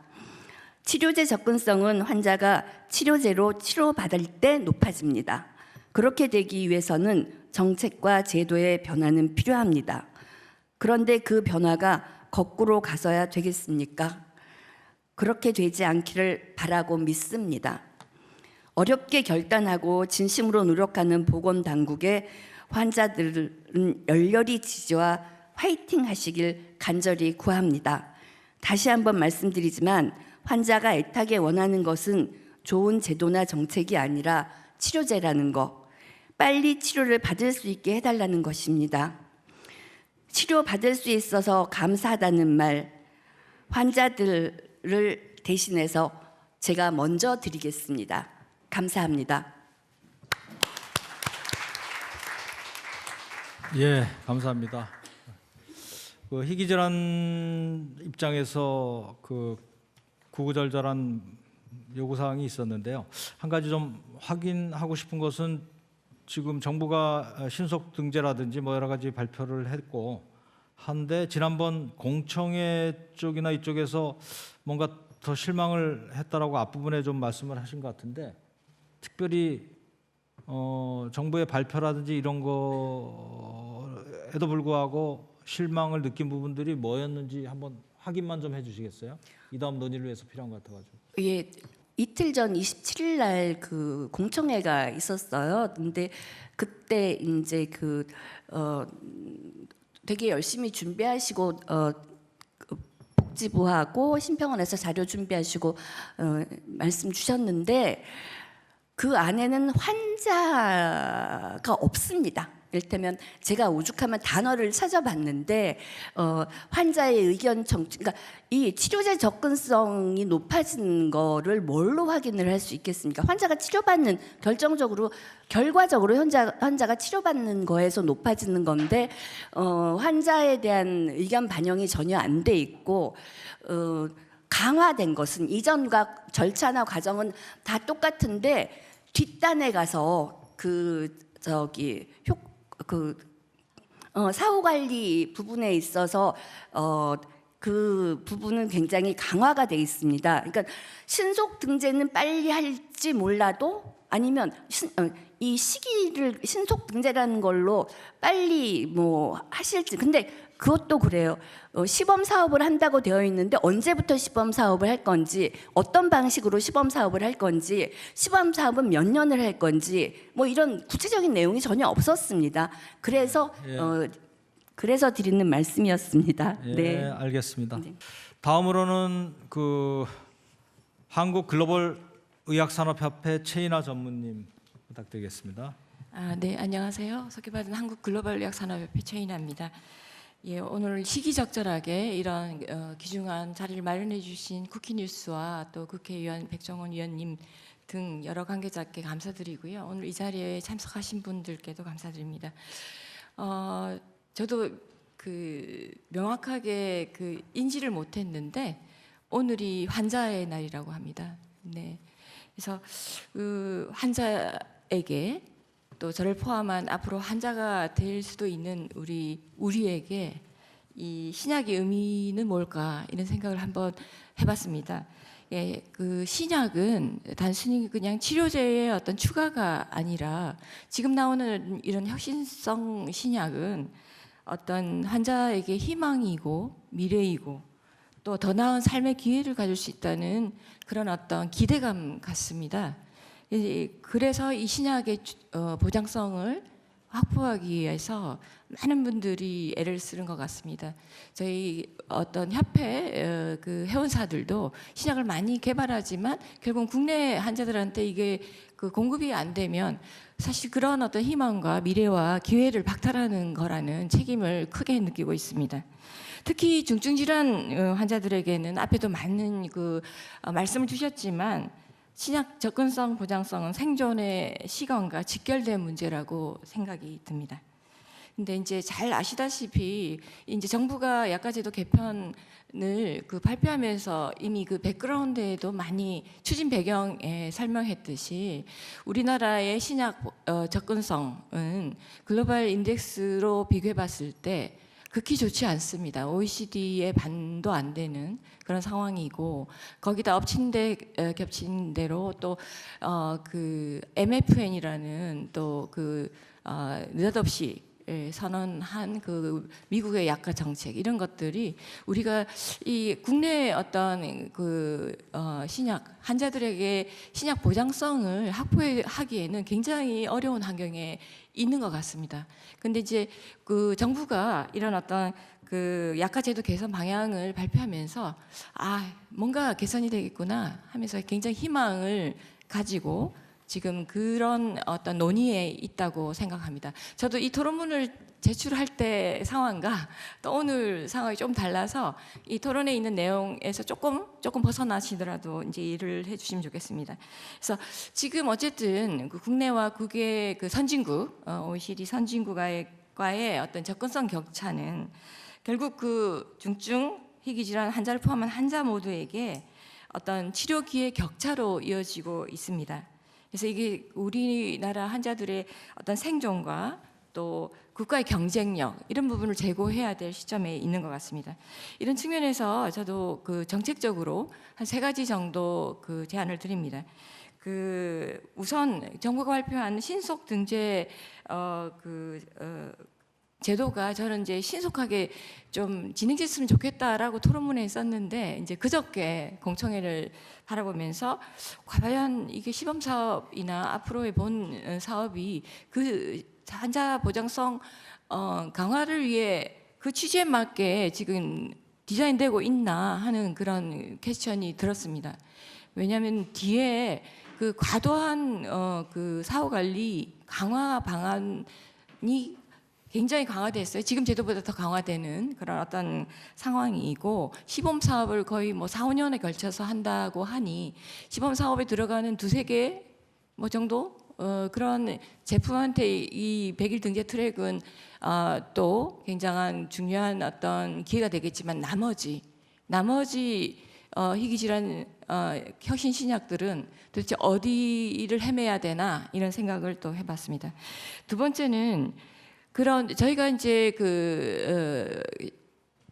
치료제 접근성은 환자가 치료제로 치료받을 때 높아집니다. 그렇게 되기 위해서는 정책과 제도의 변화는 필요합니다. 그런데 그 변화가 거꾸로 가서야 되겠습니까? 그렇게 되지 않기를 바라고 믿습니다. 어렵게 결단하고 진심으로 노력하는 보건당국에 환자들은 열렬히 지지와 화이팅 하시길 간절히 구합니다. 다시 한번 말씀드리지만 환자가 애타게 원하는 것은 좋은 제도나 정책이 아니라 치료제라는 것, 빨리 치료를 받을 수 있게 해달라는 것입니다. 치료받을 수 있어서 감사하다는 말, 환자들을 대신해서 제가 먼저 드리겠습니다. 감사합니다. 예, 감사합니다. 그 희귀질환 입장에서 그 구구절절한 요구사항이 있었는데요. 한 가지 좀 확인하고 싶은 것은 지금 정부가 신속 등재라든지 뭐 여러 가지 발표를 했고 한데 지난번 공청회 쪽이나 이쪽에서 뭔가 더 실망을 했다라고 앞부분에 좀 말씀을 하신 것 같은데 특별히 정부의 발표라든지 이런 거에도 불구하고 실망을 느낀 부분들이 뭐였는지 한번 확인만 좀 해주시겠어요? 이 다음 논의를 위해서 필요한 것 같아가지고. 예, 이틀 전 27일 날 그 공청회가 있었어요. 근데 그때 이제 되게 열심히 준비하시고 복지부하고 심평원에서 자료 준비하시고 말씀 주셨는데 그 안에는 환자가 없습니다. 이를테면 제가 오죽하면 단어를 찾아봤는데 환자의 의견 청취, 그러니까 이 치료제 접근성이 높아지는 거를 뭘로 확인을 할 수 있겠습니까? 환자가 치료받는 결과적으로 환자가 치료받는 거에서 높아지는 건데 환자에 대한 의견 반영이 전혀 안 돼 있고 강화된 것은 이전과 절차나 과정은 다 똑같은데 뒷단에 가서 사후 관리 부분에 있어서 그 부분은 굉장히 강화가 돼 있습니다. 그러니까 신속 등재는 빨리 할지 몰라도 아니면 이 시기를 신속 등재라는 걸로 빨리 뭐 하실지. 근데 그것도 그래요. 시범 사업을 한다고 되어 있는데 언제부터 시범 사업을 할 건지, 어떤 방식으로 시범 사업을 할 건지, 시범 사업은 몇 년을 할 건지, 뭐 이런 구체적인 내용이 전혀 없었습니다. 그래서 그래서 드리는 말씀이었습니다. 예, 네. 알겠습니다. 네. 다음으로는 그 한국 글로벌 의학산업협회 최인아 전무님 부탁드리겠습니다. 네, 안녕하세요. 소개받은 한국 글로벌 의학산업협회 최인아입니다. 예, 오늘 시기적절하게 이런 귀중한 자리를 마련해 주신 쿠키뉴스와 또 국회의원 백종원 의원님 등 여러 관계자께 감사드리고요. 오늘 이 자리에 참석하신 분들께도 감사드립니다. 저도 그 명확하게 그 인지를 못했는데 오늘이 환자의 날이라고 합니다. 네, 그래서 그 환자에게 또 저를 포함한 앞으로 환자가 될 수도 있는 우리에게 이 신약의 의미는 뭘까 이런 생각을 한번 해봤습니다. 예, 그 신약은 단순히 그냥 치료제의 어떤 추가가 아니라 지금 나오는 이런 혁신성 신약은 어떤 환자에게 희망이고 미래이고 또 더 나은 삶의 기회를 가질 수 있다는 그런 어떤 기대감 같습니다. 그래서 이 신약의 보장성을 확보하기 위해서 많은 분들이 애를 쓰는 것 같습니다. 저희 어떤 협회 그 회원사들도 신약을 많이 개발하지만 결국 국내 환자들한테 이게 그 공급이 안 되면 사실 그런 어떤 희망과 미래와 기회를 박탈하는 거라는 책임을 크게 느끼고 있습니다. 특히 중증 질환 환자들에게는 앞에도 많은 그 말씀을 주셨지만 신약 접근성 보장성은 생존의 시간과 직결된 문제라고 생각이 듭니다. 근데 이제 잘 아시다시피 이제 정부가 약가제도 개편을 그 발표하면서 이미 그 백그라운드에도 많이 추진 배경에 설명했듯이 우리나라의 신약 접근성은 글로벌 인덱스로 비교해 봤을 때 극히 좋지 않습니다. OECD의 반도 안 되는 그런 상황이고 거기다 겹친 대로 또 그 MFN이라는 또 그 느닷없이 선언한 그 미국의 약가 정책 이런 것들이 우리가 이 국내 어떤 그 신약 환자들에게 신약 보장성을 확보하기에는 굉장히 어려운 환경에 있는 것 같습니다. 근데 이제 그 정부가 이런 어떤 그 약가제도 개선 방향을 발표하면서 뭔가 개선이 되겠구나 하면서 굉장히 희망을 가지고 지금 그런 어떤 논의에 있다고 생각합니다. 저도 이 토론문을 제출할 때 상황과 또 오늘 상황이 좀 달라서 이 토론에 있는 내용에서 조금 벗어나시더라도 이제 일을 해주시면 좋겠습니다. 그래서 지금 어쨌든 그 국내와 국외 그 선진국 OECD 선진국과의 어떤 접근성 격차는 결국 그 중증 희귀질환 환자를 포함한 환자 모두에게 어떤 치료 기회 격차로 이어지고 있습니다. 그래서 이게 우리나라 환자들의 어떤 생존과 또 국가의 경쟁력 이런 부분을 제고해야 될 시점에 있는 것 같습니다. 이런 측면에서 저도 그 정책적으로 한 3가지 정도 그 제안을 드립니다. 그 우선 정부가 발표한 신속 등재 제도가 저는 이제 신속하게 좀 진행됐으면 좋겠다라고 토론문에 썼는데 이제 그저께 공청회를 바라보면서 과연 이게 시범 사업이나 앞으로의 본 사업이 그 환자 보장성 강화를 위해 그 취지에 맞게 지금 디자인되고 있나 하는 그런 퀘스천이 들었습니다. 왜냐하면 뒤에 그 과도한 그 사후 관리 강화 방안이 굉장히 강화됐어요. 지금 제도보다 더 강화되는 그런 어떤 상황이고 시범 사업을 거의 뭐 4, 5년에 걸쳐서 한다고 하니 시범 사업에 들어가는 2-3개 뭐 정도 그런 제품한테 이 100일 등재 트랙은 또 굉장한 중요한 어떤 기회가 되겠지만 나머지 희귀질환 혁신 신약들은 도대체 어디를 헤매야 되나 이런 생각을 또 해봤습니다. 두 번째는 저희가 이제 그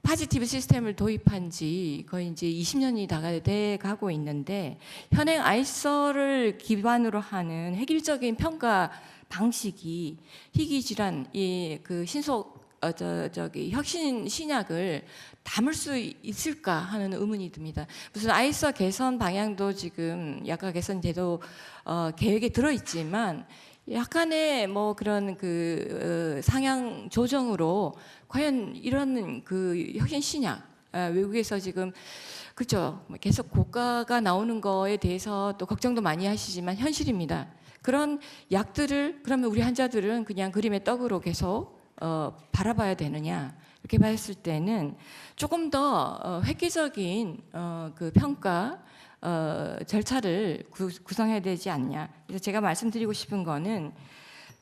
파지티브 시스템을 도입한 지 거의 이제 20년이 돼 가고 있는데 현행 아이서를 기반으로 하는 획일적인 평가 방식이 희귀 질환 그 신속 혁신 신약을 담을 수 있을까 하는 의문이 듭니다. 무슨 아이서 개선 방향도 지금 약가 개선 제도 계획에 들어 있지만 약간의 뭐 그런 그 상향 조정으로 과연 이런 그 혁신 신약 외국에서 지금 그렇죠. 계속 고가가 나오는 거에 대해서 또 걱정도 많이 하시지만 현실입니다. 그런 약들을 그러면 우리 환자들은 그냥 그림의 떡으로 계속 바라봐야 되느냐 이렇게 봤을 때는 조금 더 획기적인 그 평가 절차를 구성해야 되지 않냐. 그래서 제가 말씀드리고 싶은 거는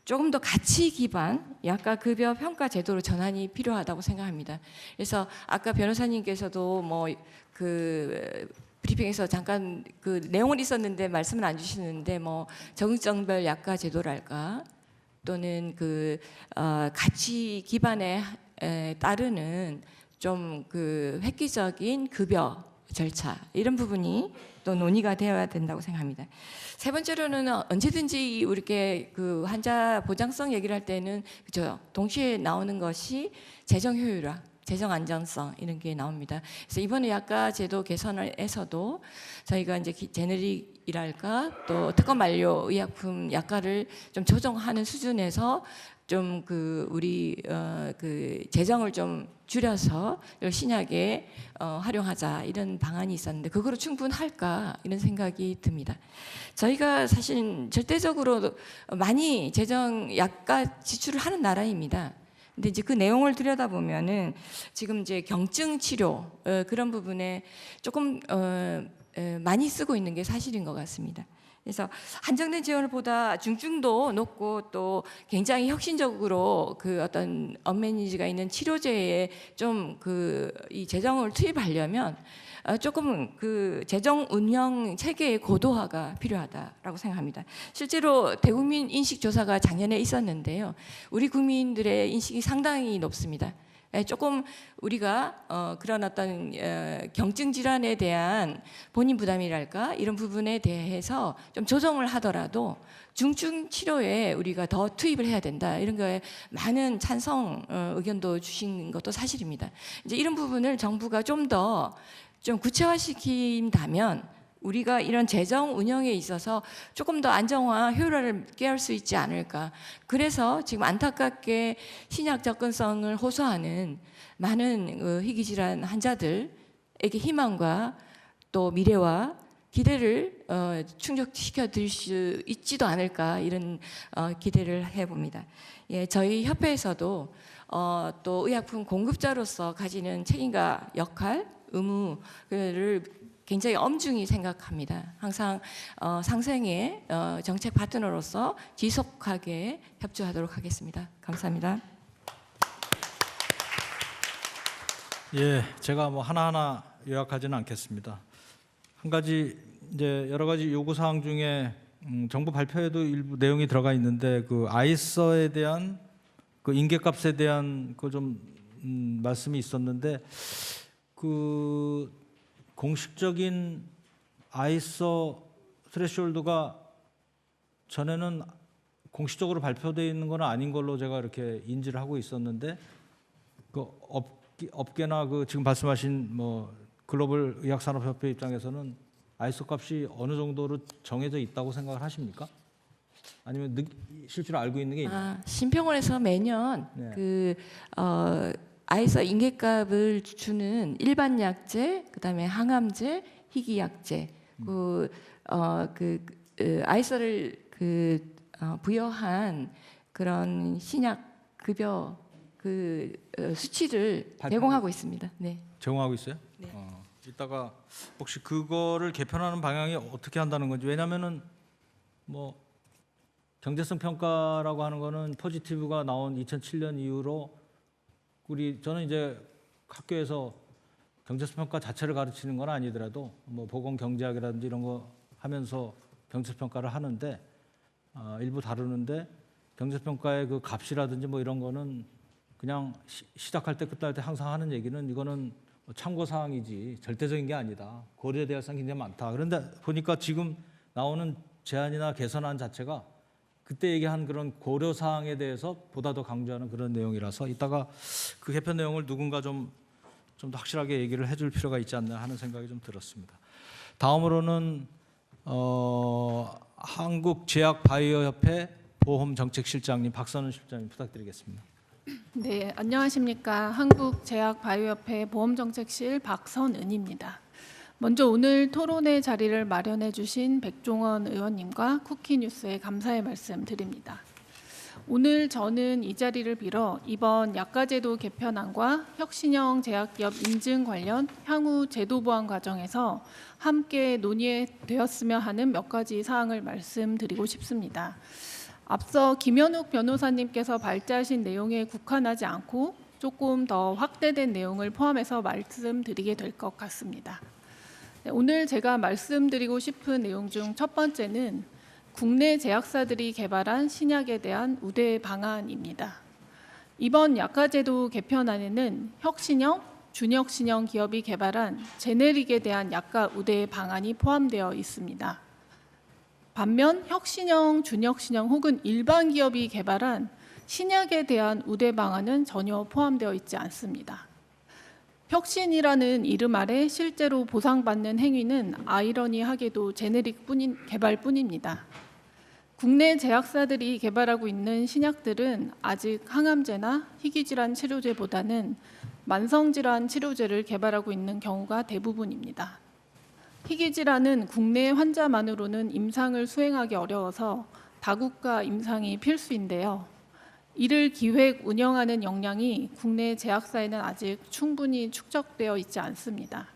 조금 더 가치 기반 약가 급여 평가 제도로 전환이 필요하다고 생각합니다. 그래서 아까 변호사님께서도 뭐 그 브리핑에서 잠깐 그 내용은 있었는데 말씀을 안 주시는데 뭐 적응증별 약가 제도랄까 또는 그 가치 기반에 따르는 좀 그 획기적인 급여 절차 이런 부분이 또 논의가 되어야 된다고 생각합니다. 세 번째로는 언제든지 우리께 그 환자 보장성 얘기를 할 때는 그죠 동시에 나오는 것이 재정 효율화, 재정 안전성 이런 게 나옵니다. 그래서 이번에 약가 제도 개선에서도 저희가 이제 제네릭이랄까 또 특허 만료 의약품 약가를 좀 조정하는 수준에서 좀 그 우리 그 재정을 좀 줄여서 신약에 활용하자 이런 방안이 있었는데 그거로 충분할까 이런 생각이 듭니다. 저희가 사실 절대적으로 많이 재정 약가 지출을 하는 나라입니다. 근데 이제 그 내용을 들여다보면은 지금 이제 경증 치료 그런 부분에 조금 많이 쓰고 있는 게 사실인 것 같습니다. 그래서 한정된 지원을 보다 중증도 높고 또 굉장히 혁신적으로 그 어떤 언매니지가 있는 치료제에 좀 그 이 재정을 투입하려면 조금 그 재정 운영 체계의 고도화가 필요하다라고 생각합니다. 실제로 대국민 인식 조사가 작년에 있었는데요. 우리 국민들의 인식이 상당히 높습니다. 조금 우리가 그런 어떤 경증 질환에 대한 본인 부담이랄까 이런 부분에 대해서 좀 조정을 하더라도 중증 치료에 우리가 더 투입을 해야 된다 이런 거에 많은 찬성 의견도 주신 것도 사실입니다. 이제 이런 부분을 정부가 좀 더 좀 구체화시킨다면 우리가 이런 재정 운영에 있어서 조금 더 안정화, 효율화를 꾀할 수 있지 않을까. 그래서 지금 안타깝게 신약 접근성을 호소하는 많은 희귀질환 환자들에게 희망과 또 미래와 기대를 충족시켜 드릴 수 있지도 않을까 이런 기대를 해봅니다. 예, 저희 협회에서도 또 의약품 공급자로서 가지는 책임과 역할, 의무를 굉장히 엄중히 생각합니다. 항상 상생의 정책 파트너로서 지속하게 협조하도록 하겠습니다. 감사합니다. 예, 제가 뭐 하나하나 요약하지는 않겠습니다. 한 가지 이제 여러 가지 요구 사항 중에 정부 발표에도 일부 내용이 들어가 있는데 그 아이서에 대한 그 인계값에 대한 그 좀 말씀이 있었는데 그 공식적인 아이서 스레시홀드가 전에는 공식적으로 발표되어 있는 건 아닌 걸로 제가 이렇게 인지를 하고 있었는데 그 업계나 그 지금 말씀하신 뭐 글로벌 의학산업협회 입장에서는 아이서 값이 어느 정도로 정해져 있다고 생각을 하십니까? 아니면 실제로 알고 있는 게 있나요? 심평원에서 매년 네. 그 아이서 인계값을 주는 일반 약제, 그다음에 항암제, 희귀약제, 아이서를 부여한 그런 신약 급여 수치를 제공하고 있습니다. 네. 제공하고 있어요? 네. 이따가 혹시 그거를 개편하는 방향이 어떻게 한다는 건지 왜냐면은 뭐 경제성 평가라고 하는 거는 포지티브가 나온 2007년 이후로 저는 이제 학교에서 경제성 평가 자체를 가르치는 건 아니더라도 뭐 보건 경제학이라든지 이런 거 하면서 경제성 평가를 하는데 일부 다루는데 경제성 평가의 그 값이라든지 뭐 이런 거는 그냥 시작할 때 끝날 때 항상 하는 얘기는 이거는 참고 사항이지 절대적인 게 아니다. 고려돼야 할 사항이 굉장히 많다. 그런데 보니까 지금 나오는 제안이나 개선안 자체가 그때 얘기한 그런 고려 사항에 대해서 보다 더 강조하는 그런 내용이라서 이따가 그 개편 내용을 누군가 좀 더 확실하게 얘기를 해줄 필요가 있지 않나 하는 생각이 좀 들었습니다. 다음으로는 한국제약바이오협회 보험정책실장님 박선은 실장님 부탁드리겠습니다. 네, 안녕하십니까. 한국제약바이오협회 보험정책실 박선은입니다. 먼저 오늘 토론회 자리를 마련해 주신 백종원 의원님과 쿠키뉴스에 감사의 말씀 드립니다. 오늘 저는 이 자리를 빌어 이번 약가제도 개편안과 혁신형 제약기업 인증 관련 향후 제도 보완 과정에서 함께 논의되었으면 하는 몇 가지 사항을 말씀드리고 싶습니다. 앞서 김현욱 변호사님께서 발제하신 내용에 국한하지 않고 조금 더 확대된 내용을 포함해서 말씀드리게 될 것 같습니다. 오늘 제가 말씀드리고 싶은 내용 중 첫 번째는 국내 제약사들이 개발한 신약에 대한 우대 방안입니다. 이번 약가제도 개편안에는 혁신형, 준혁신형 기업이 개발한 제네릭에 대한 약가 우대 방안이 포함되어 있습니다. 반면 혁신형, 준혁신형 혹은 일반 기업이 개발한 신약에 대한 우대 방안은 전혀 포함되어 있지 않습니다. 혁신이라는 이름 아래 실제로 보상받는 행위는 아이러니하게도 제네릭 개발뿐입니다. 국내 제약사들이 개발하고 있는 신약들은 아직 항암제나 희귀질환 치료제보다는 만성질환 치료제를 개발하고 있는 경우가 대부분입니다. 희귀질환은 국내 환자만으로는 임상을 수행하기 어려워서 다국가 임상이 필수인데요. 이를 기획, 운영하는 역량이 국내 제약사에는 아직 충분히 축적되어 있지 않습니다.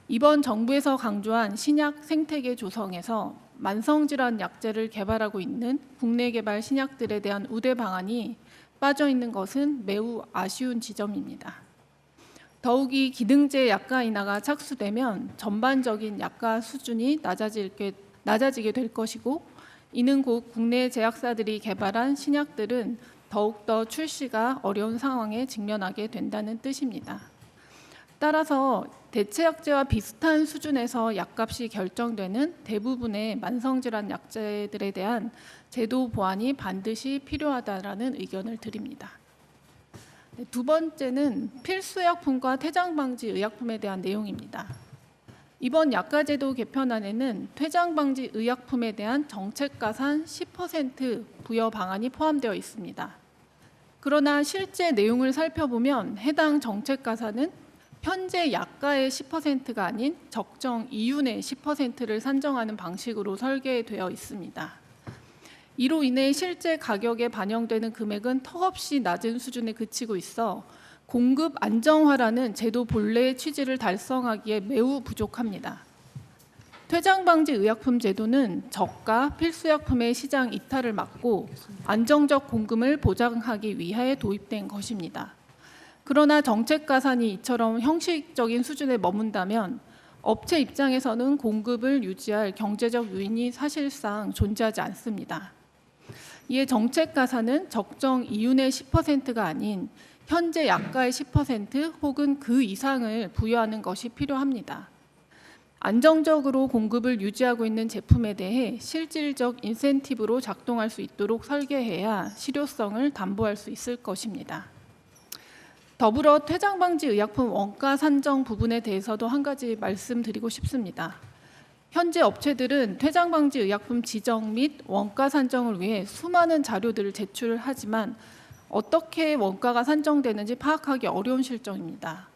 이번 정부에서 강조한 신약 생태계 조성에서 만성질환 약제를 개발하고 있는 국내 개발 신약들에 대한 우대 방안이 빠져 있는 것은 매우 아쉬운 지점입니다. 더욱이 기능제 약가 인하가 착수되면 전반적인 약가 수준이 낮아지게 될 것이고 이는 곧 국내 제약사들이 개발한 신약들은 더욱더 출시가 어려운 상황에 직면하게 된다는 뜻입니다. 따라서 대체약제와 비슷한 수준에서 약값이 결정되는 대부분의 만성질환 약제들에 대한 제도 보완이 반드시 필요하다라는 의견을 드립니다. 두 번째는 필수약품과 퇴장방지 의약품에 대한 내용입니다. 이번 약가제도 개편안에는 퇴장방지 의약품에 대한 정책가산 10% 부여 방안이 포함되어 있습니다. 그러나 실제 내용을 살펴보면 해당 정책가산은 현재 약가의 10%가 아닌 적정 이윤의 10%를 산정하는 방식으로 설계되어 있습니다. 이로 인해 실제 가격에 반영되는 금액은 턱없이 낮은 수준에 그치고 있어 공급 안정화라는 제도 본래의 취지를 달성하기에 매우 부족합니다. 퇴장방지 의약품 제도는 저가 필수약품의 시장 이탈을 막고 안정적 공급을 보장하기 위해 도입된 것입니다. 그러나 정책 가산이 이처럼 형식적인 수준에 머문다면 업체 입장에서는 공급을 유지할 경제적 요인이 사실상 존재하지 않습니다. 이에 정책 가산은 적정 이윤의 10%가 아닌 현재 약가의 10% 혹은 그 이상을 부여하는 것이 필요합니다. 안정적으로 공급을 유지하고 있는 제품에 대해 실질적 인센티브로 작동할 수 있도록 설계해야 실효성을 담보할 수 있을 것입니다. 더불어 퇴장방지 의약품 원가 산정 부분에 대해서도 한 가지 말씀드리고 싶습니다. 현재 업체들은 퇴장방지 의약품 지정 및 원가 산정을 위해 수많은 자료들을 제출하지만 어떻게 원가가 산정되는지 파악하기 어려운 실정입니다.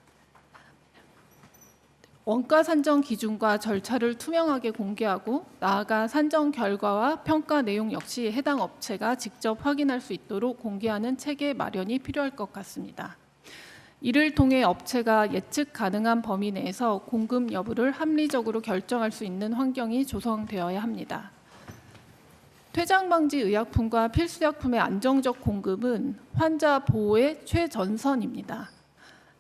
원가 산정 기준과 절차를 투명하게 공개하고 나아가 산정 결과와 평가 내용 역시 해당 업체가 직접 확인할 수 있도록 공개하는 체계 마련이 필요할 것 같습니다. 이를 통해 업체가 예측 가능한 범위 내에서 공급 여부를 합리적으로 결정할 수 있는 환경이 조성되어야 합니다. 퇴장방지 의약품과 필수약품의 안정적 공급은 환자 보호의 최전선입니다.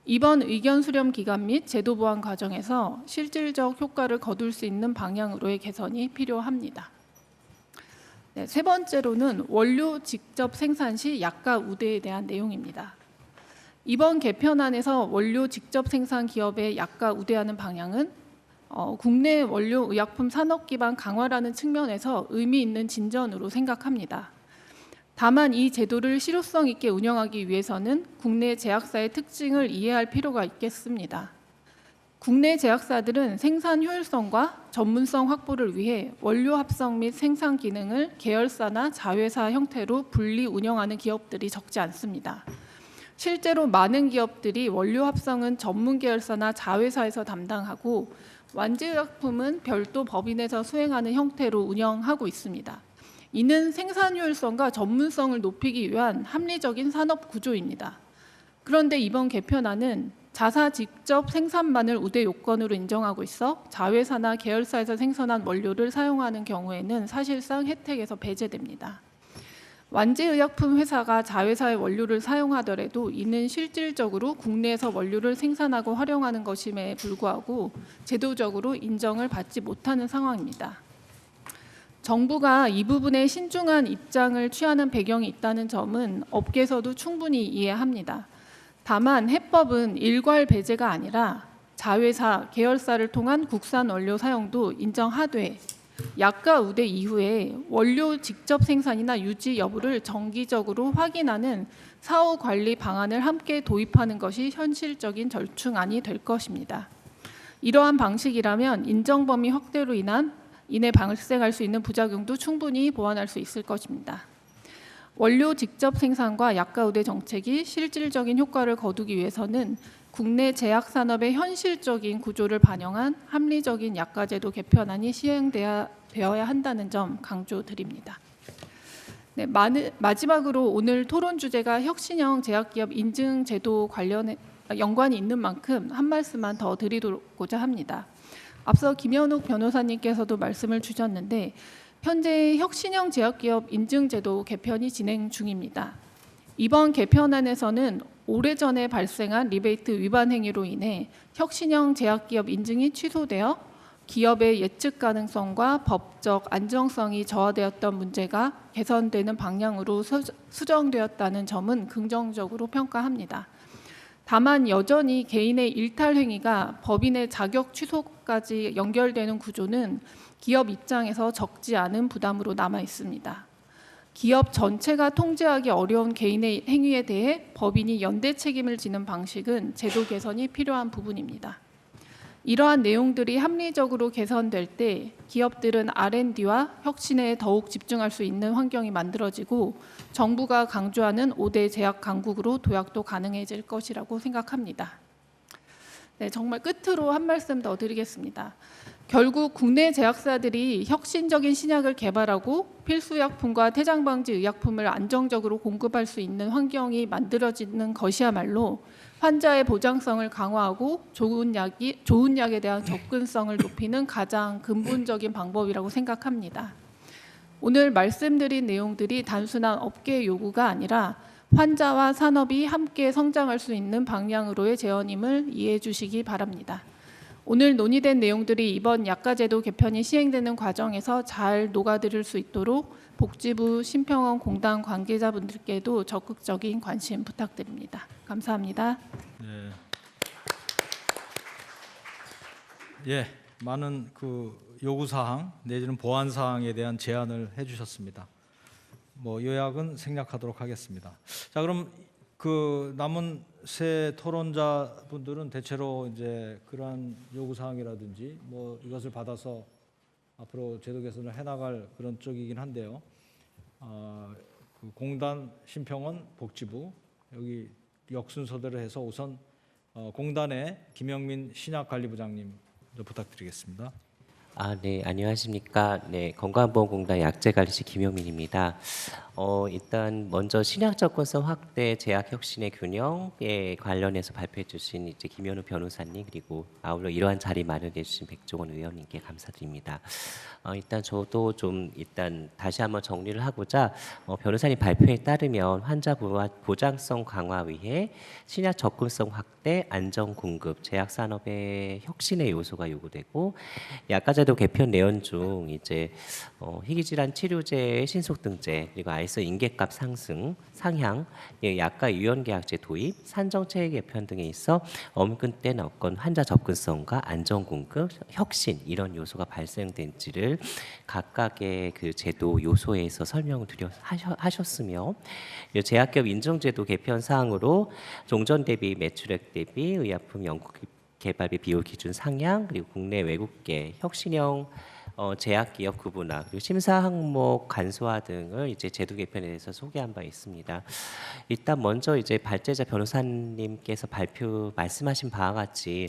이번 의견 수렴 기간 및 제도 보완 과정에서 실질적 효과를 거둘 수 있는 방향으로의 개선이 필요합니다. 세 번째로는 원료 직접 생산 시 약가 우대에 대한 내용입니다. 이번 개편안에서 원료 직접 생산 기업에 약가 우대하는 방향은 국내 원료 의약품 산업 기반 강화라는 측면에서 의미 있는 진전으로 생각합니다. 다만 이 제도를 실효성 있게 운영하기 위해서는 국내 제약사의 특징을 이해할 필요가 있겠습니다. 국내 제약사들은 생산 효율성과 전문성 확보를 위해 원료 합성 및 생산 기능을 계열사나 자회사 형태로 분리 운영하는 기업들이 적지 않습니다. 실제로 많은 기업들이 원료 합성은 전문 계열사나 자회사에서 담당하고 완제의약품은 별도 법인에서 수행하는 형태로 운영하고 있습니다. 이는 생산 효율성과 전문성을 높이기 위한 합리적인 산업 구조입니다. 그런데 이번 개편안은 자사 직접 생산만을 우대 요건으로 인정하고 있어 자회사나 계열사에서 생산한 원료를 사용하는 경우에는 사실상 혜택에서 배제됩니다. 완제의약품 회사가 자회사의 원료를 사용하더라도 이는 실질적으로 국내에서 원료를 생산하고 활용하는 것임에 불구하고 제도적으로 인정을 받지 못하는 상황입니다. 정부가 이 부분에 신중한 입장을 취하는 배경이 있다는 점은 업계에서도 충분히 이해합니다. 다만 해법은 일괄 배제가 아니라 자회사, 계열사를 통한 국산 원료 사용도 인정하되 약가 우대 이후에 원료 직접 생산이나 유지 여부를 정기적으로 확인하는 사후 관리 방안을 함께 도입하는 것이 현실적인 절충안이 될 것입니다. 이러한 방식이라면 인정 범위 확대로 인해 발생할 수 있는 부작용도 충분히 보완할 수 있을 것입니다. 원료 직접 생산과 약가 우대 정책이 실질적인 효과를 거두기 위해서는 국내 제약 산업의 현실적인 구조를 반영한 합리적인 약가제도 개편안이 시행되어야 한다는 점 강조드립니다. 네, 마지막으로 오늘 토론 주제가 혁신형 제약기업 인증제도 관련해 연관이 있는 만큼 한 말씀만 더 드리고자 합니다. 앞서 김현욱 변호사님께서도 말씀을 주셨는데 현재 혁신형 제약기업 인증제도 개편이 진행 중입니다. 이번 개편안에서는 오래전에 발생한 리베이트 위반 행위로 인해 혁신형 제약기업 인증이 취소되어 기업의 예측 가능성과 법적 안정성이 저하되었던 문제가 개선되는 방향으로 수정되었다는 점은 긍정적으로 평가합니다. 다만 여전히 개인의 일탈 행위가 법인의 자격 취소까지 연결되는 구조는 기업 입장에서 적지 않은 부담으로 남아 있습니다. 기업 전체가 통제하기 어려운 개인의 행위에 대해 법인이 연대 책임을 지는 방식은 제도 개선이 필요한 부분입니다. 이러한 내용들이 합리적으로 개선될 때 기업들은 R&D와 혁신에 더욱 집중할 수 있는 환경이 만들어지고 정부가 강조하는 5대 제약 강국으로 도약도 가능해질 것이라고 생각합니다. 네, 정말 끝으로 한 말씀 더 드리겠습니다. 결국 국내 제약사들이 혁신적인 신약을 개발하고 필수약품과 태장방지 의약품을 안정적으로 공급할 수 있는 환경이 만들어지는 것이야말로 환자의 보장성을 강화하고 좋은 약에 대한 접근성을 높이는 가장 근본적인 방법이라고 생각합니다. 오늘 말씀드린 내용들이 단순한 업계의 요구가 아니라 환자와 산업이 함께 성장할 수 있는 방향으로의 제언임을 이해해 주시기 바랍니다. 오늘 논의된 내용들이 이번 약가제도 개편이 시행되는 과정에서 잘 녹아들을 수 있도록 복지부 심평원 공단 관계자분들께도 적극적인 관심 부탁드립니다. 감사합니다. 네. 예, 많은 그 요구 사항 내지는 보완 사항에 대한 제안을 해주셨습니다. 뭐 요약은 생략하도록 하겠습니다. 자, 그럼 그 남은 세 토론자분들은 대체로 이제 그러한 요구 사항이라든지 뭐 이것을 받아서 앞으로 제도 개선을 해나갈 그런 쪽이긴 한데요. 그 공단, 심평원, 복지부 여기 역순서대로 해서 우선 공단의 김영민 신약관리부장님 부탁드리겠습니다. 네, 안녕하십니까. 네, 건강보험공단 약제관리실 김용민입니다. 일단 먼저 신약 접근성 확대 제약 혁신의 균형에 관련해서 발표해 주신 이제 김현우 변호사님 그리고 아울러 이러한 자리 마련해 주신 백종원 의원님께 감사드립니다. 일단 저도 좀 일단 다시 한번 정리를 하고자 변호사님 발표에 따르면 환자 보장성 강화 위해 신약 접근성 확대, 안정 공급, 제약 산업의 혁신의 요소가 요구되고 약가제도 인정제도 개편 내용 중 이제 희귀질환 치료제의 신속 등재, 그리고 아이소 인계값 상향, 약가 유연계약제 도입, 산정체계 개편 등에 있어 엄근된 어건 환자 접근성과 안전 공급, 혁신 이런 요소가 발생된지를 각각의 그 제도 요소에서 설명을 하셨으며, 제약기업 인정제도 개편 사항으로 종전 대비 매출액 대비 의약품 연구 개발비 비율 기준 상향, 그리고 국내 외국계 혁신형 제약기업 구분화, 그리고 심사 항목 간소화 등을 이제 제도 개편에 대해서 소개한 바 있습니다. 일단 먼저 이제 발제자 변호사님께서 말씀하신 바와 같이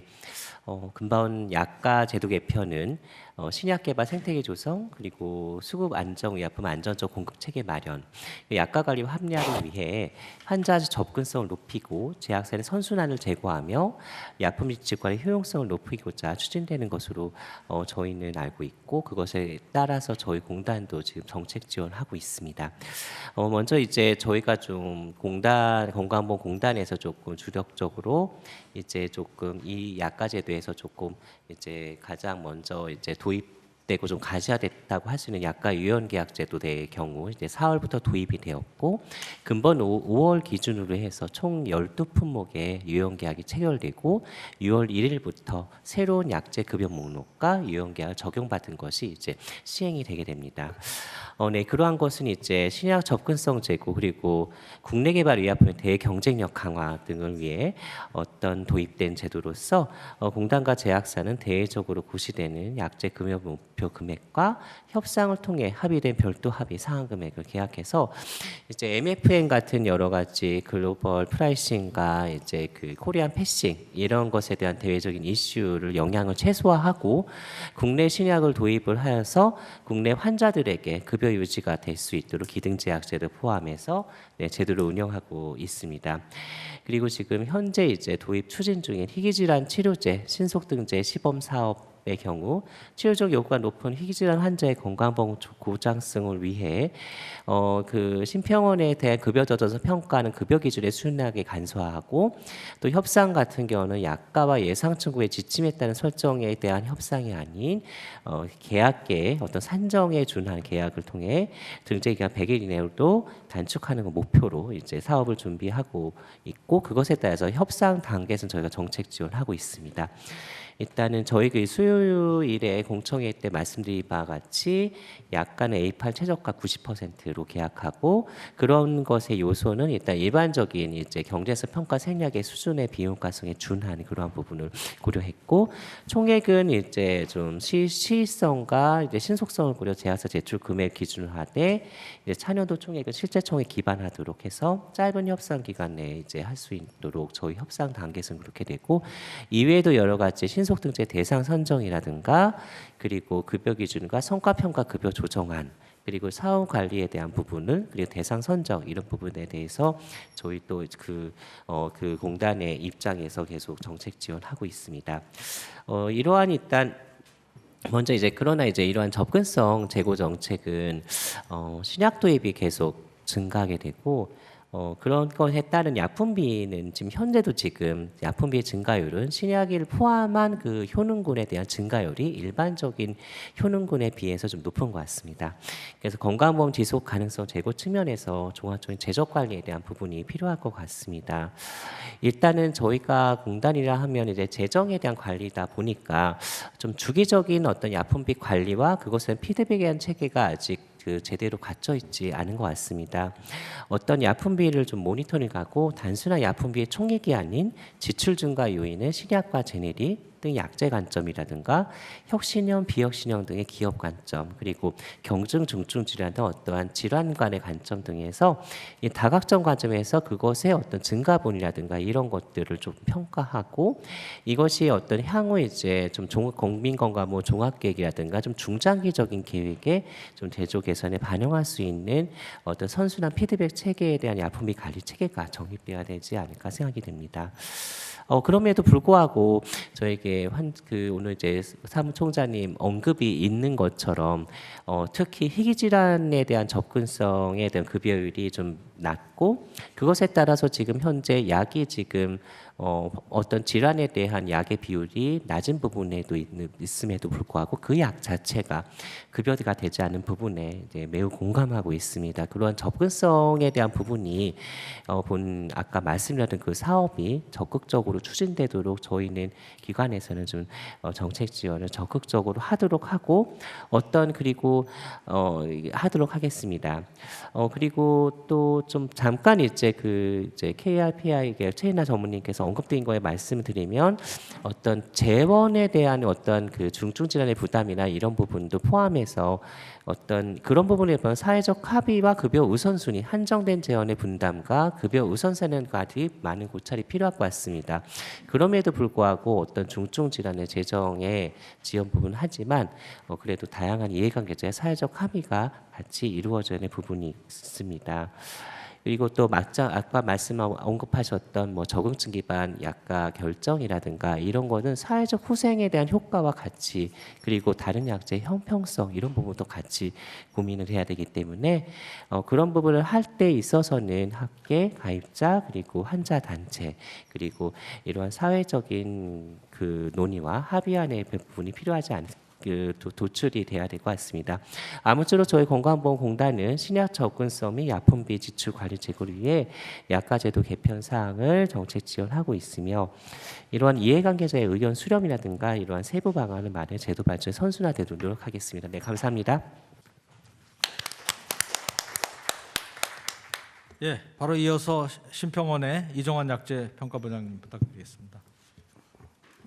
금번 약가 제도 개편은 신약 개발 생태계 조성, 그리고 수급 안정 의약품 안전적 공급 체계 마련, 약가 관리와 합리화를 위해 환자 접근성을 높이고 제약사의 선순환을 제고하며 약품 지급관의 효용성을 높이고자 추진되는 것으로 저희는 알고 있고, 그것에 따라서 저희 공단도 지금 정책 지원하고 있습니다. 먼저 이제 저희가 좀 건강보험공단에서 조금 주력적으로 이제 조금 이 약가 제도에서 조금 이제 가장 먼저 이제 도입되고 좀 가시화됐다고 할 수 있는 약가 유연계약 제도의 경우 이제 4월부터 도입이 되었고, 금번 5월 기준으로 해서 총 12품목의 유연계약이 체결되고 6월 1일부터 새로운 약제 급여 목록과 유연계약을 적용받은 것이 이제 시행이 되게 됩니다. 네, 그러한 것은 이제 신약 접근성 제고, 그리고 국내 개발 의약품의 대경쟁력 강화 등을 위해 도입된 제도로서 공단과 제약사는 대외적으로 고시되는 약제 금여 목표 금액과 협상을 통해 합의된 별도 합의 상한 금액을 계약해서 이제 MFN 같은 여러 가지 글로벌 프라이싱과 이제 그 코리안 패싱 이런 것에 대한 대외적인 이슈를 영향을 최소화하고 국내 신약을 도입을 하여서 국내 환자들에게 급여 유지가 될 수 있도록 기등제약제를 포함해서 제도를 운영하고 있습니다. 그리고 지금 현재 이제 도입 추진 중인 희귀질환 치료제 신속등재 시범 사업의 경우 치료적 요구가 높은 희귀질환 환자의 건강보험 보장성을 위해 그 심평원에 대한 급여 저조서 평가는 급여 기준에 순하게 간소화하고, 또 협상 같은 경우는 약가와 예상 청구의 지침에 따른 설정에 대한 협상이 아닌 계약계의 어떤 산정에 준하는 계약을 통해 등재 기간 100일 이내로 단축하는 걸 목표로 이제 사업을 준비하고 있고, 그것에 따라서 협상 단계에서 저희가 정책 지원하고 있습니다. 일단은 저희 그 수요일에 공청회 때 말씀드린 바와 같이 약간은 A8 최저가 90%로 계약하고, 그런 것의 요소는 일단 일반적인 이제 경제성 평가 생략의 수준의 비용가성에 준하는 그러한 부분을 고려했고, 총액은 이제 좀 시의성과 이제 신속성을 고려 제약사 제출 금액 기준을 하되 이제 차년도 총액은 실제 총액 기반하도록 해서 짧은 협상 기간 내에 이제 할 수 있도록 저희 협상 단계에서는 그렇게 되고, 이외에도 여러 가지 신속등재 대상 선정이라든가, 그리고 급여 기준과 성과평가 급여 조정안, 그리고 사업 관리에 대한 부분을, 그리고 대상 선정 이런 부분에 대해서 저희 또 그 공단의 입장에서 계속 정책 지원하고 있습니다. 이러한 일단 먼저 이제 그러나 이제 이러한 접근성 제고 정책은 신약 도입이 계속 증가하게 되고, 그런 것에 따른 약품비는 지금 현재도 지금 약품비의 증가율은 신약을 포함한 그 효능군에 대한 증가율이 일반적인 효능군에 비해서 좀 높은 것 같습니다. 그래서 건강보험 지속 가능성 제고 측면에서 종합적인 재적 관리에 대한 부분이 필요할 것 같습니다. 일단은 저희가 공단이라 하면 이제 재정에 대한 관리다 보니까 좀 주기적인 어떤 약품비 관리와 그것은 피드백에 대한 체계가 아직 제대로 갖춰 있지 않은 것 같습니다. 어떤 약품비를 좀 모니터링하고 단순한 약품비의 총액이 아닌 지출 증가 요인의 신약과 제네릭 등 약제 관점이라든가 혁신형, 비혁신형 등의 기업 관점, 그리고 경증, 중증 질환 등 어떠한 질환 간의 관점 등에서 이 다각점 관점에서 그것의 어떤 증가분이라든가 이런 것들을 좀 평가하고, 이것이 어떤 향후 이제 좀 국민건강보험 종합계획이라든가 좀 중장기적인 계획에 좀 제조 개선에 반영할 수 있는 어떤 선순환 피드백 체계에 대한 약품비 관리 체계가 정립되어야 되지 않을까 생각이 됩니다. 그럼에도 불구하고 저에게 오늘 이제 사무총장님 언급이 있는 것처럼 특히 희귀질환에 대한 접근성에 대한 급여율이 좀 낮고 그것에 따라서 지금 현재 약이 지금 어떤 질환에 대한 약의 비율이 낮은 부분에도 있음에도 불구하고 그 약 자체가 급여가 되지 않은 부분에 이제 매우 공감하고 있습니다. 그러한 접근성에 대한 부분이 아까 말씀드렸던 그 사업이 적극적으로 추진되도록 저희는 기관에서는 좀 정책 지원을 적극적으로 하도록 하고 그리고 하도록 하겠습니다. 그리고 또 좀 잠깐 이제 KRPI 최인아 전무님께서 언급드린 거에 말씀을 드리면 어떤 재원에 대한 어떤 그 중증 질환의 부담이나 이런 부분도 포함해서 어떤 그런 부분에 대한 사회적 합의와 급여 우선순위, 한정된 재원의 분담과 급여 우선순위까지 많은 고찰이 필요할 것 같습니다. 그럼에도 불구하고 어떤 중증 질환의 재정의 지원 부분은 하지만 그래도 다양한 이해관계자의 사회적 합의가 같이 이루어져야 하는 부분이 있습니다. 그리고 또 아까 언급하셨던 적응증 기반 약가 결정이라든가 이런 거는 사회적 후생에 대한 효과와 같이 그리고 다른 약제의 형평성 이런 부분도 같이 고민을 해야 되기 때문에 그런 부분을 할 때 있어서는 학계, 가입자 그리고 환자 단체 그리고 이러한 사회적인 그 논의와 합의안의 부분이 필요하지 않습니다. 도출이 돼야 될 것 같습니다. 아무쪼록 저희 건강보험공단은 신약 접근성 및 약품비 지출 관리 제고를 위해 약가제도 개편 사항을 정책 지원하고 있으며 이러한 이해관계자의 의견 수렴이라든가 이러한 세부 방안을 마련 제도 발전에 선순화되도록 노력하겠습니다. 네, 감사합니다. 예, 바로 이어서 심평원의 이종환 약제 평가부장님 부탁드리겠습니다.